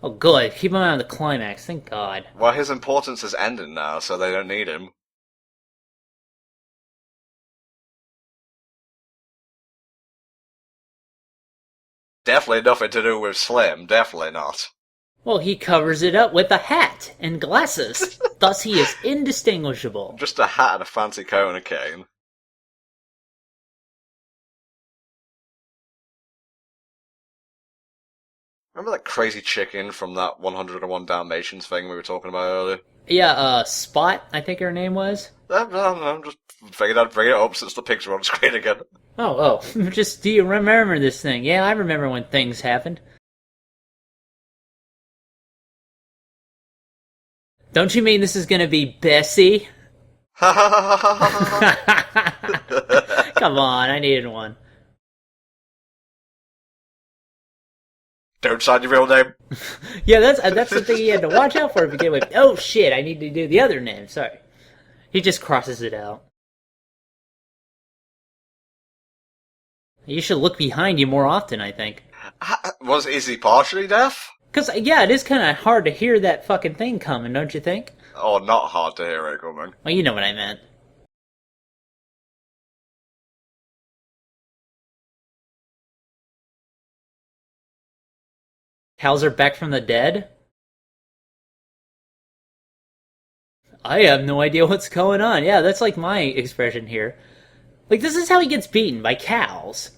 Oh, good. Keep him out of the climax. Thank God. Well, his importance is ending now, so they don't need him. Definitely nothing to do with Slim. Definitely not. Well, he covers it up with a hat and glasses. Thus, he is indistinguishable. Just a hat and a fancy coat and a cane. Remember that crazy chicken from that 101 Dalmatians thing we were talking about earlier? Yeah, Spot, I think her name was. I'm just figured I'd bring it up since the pics are on screen again. Oh, just do you remember this thing? Yeah, I remember when things happened. Don't you mean this is gonna be Bessie? Come on, I needed one. Don't sign your real name. Yeah, that's the thing he had to watch out for to begin with. Oh shit, I need to do the other name. Sorry. He just crosses it out. You should look behind you more often, I think. Is he partially deaf? Because, yeah, it is kind of hard to hear that fucking thing coming, don't you think? Oh, not hard to hear it coming. Well, you know what I meant. Howser back from the dead? I have no idea what's going on. Yeah, that's like my expression here. Like, this is how he gets beaten, by cows.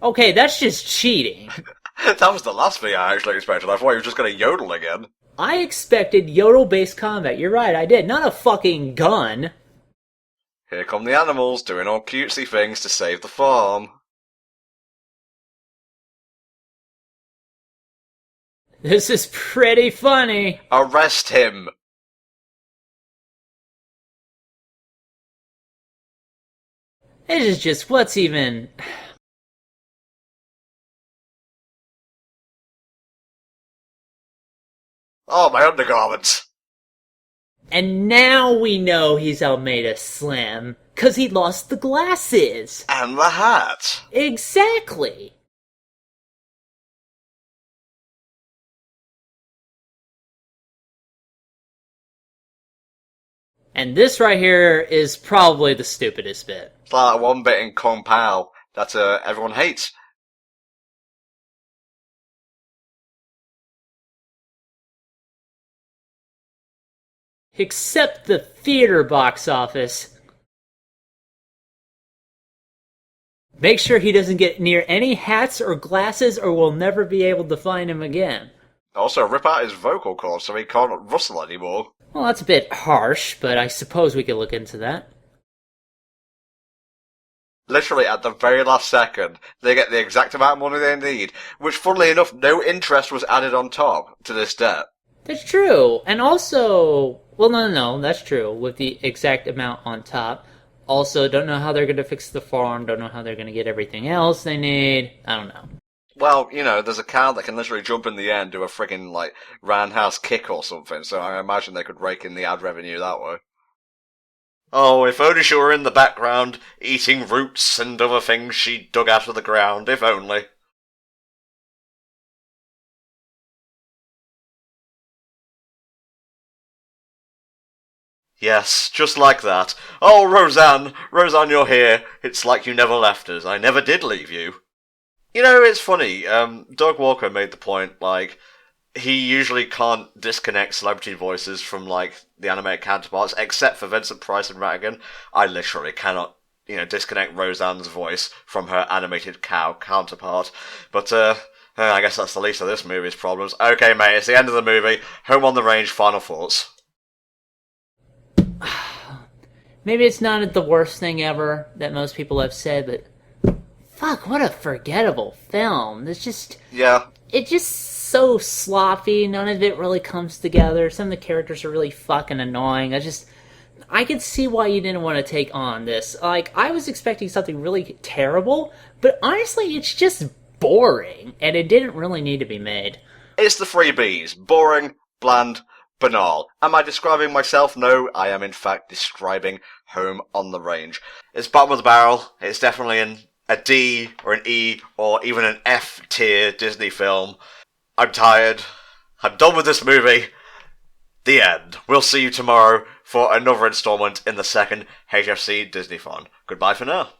Okay, that's just cheating. That was the last thing I actually expected. I thought he was just going to yodel again. I expected yodel-based combat. You're right, I did. Not a fucking gun. Here come the animals doing all cutesy things to save the farm. This is pretty funny. Arrest him! This is just, what's even... Oh, my undergarments! And now we know he's Almeida Slim, 'cause he lost the glasses. And the hat! Exactly. And this right here is probably the stupidest bit. It's like that one bit in Kung Pao that everyone hates. Except the theater box office. Make sure he doesn't get near any hats or glasses or we'll never be able to find him again. Also, rip out his vocal cords so he can't rustle anymore. Well, that's a bit harsh, but I suppose we could look into that. Literally, at the very last second, they get the exact amount of money they need, which, funnily enough, no interest was added on top to this debt. That's true. And also, well, no, that's true. With the exact amount on top. Also, don't know how they're going to fix the farm, don't know how they're going to get everything else they need. I don't know. Well, you know, there's a cow that can literally jump in the air and do a friggin', like, roundhouse kick or something, so I imagine they could rake in the ad revenue that way. Oh, if only she were in the background, eating roots and other things she dug out of the ground, if only. Yes, just like that. Oh, Roseanne, you're here. It's like you never left us. I never did leave you. You know, it's funny, Doug Walker made the point, like, he usually can't disconnect celebrity voices from, like, the animated counterparts, except for Vincent Price and Rattigan. I literally cannot, disconnect Roseanne's voice from her animated cow counterpart. But, I guess that's the least of this movie's problems. Okay, mate, it's the end of the movie. Home on the Range, final thoughts. Maybe it's not the worst thing ever that most people have said, but fuck, what a forgettable film. It's just... Yeah. It's just so sloppy, none of it really comes together. Some of the characters are really fucking annoying. I could see why you didn't want to take on this. Like, I was expecting something really terrible, but honestly, it's just boring, and it didn't really need to be made. It's the three Bs. Boring, bland, banal. Am I describing myself? No, I am in fact describing Home on the Range. It's bottom of the barrel. It's definitely in a D or an E or even an F tier Disney film. I'm tired. I'm done with this movie. The end. We'll see you tomorrow for another installment in the second HFC Disneython. Goodbye for now.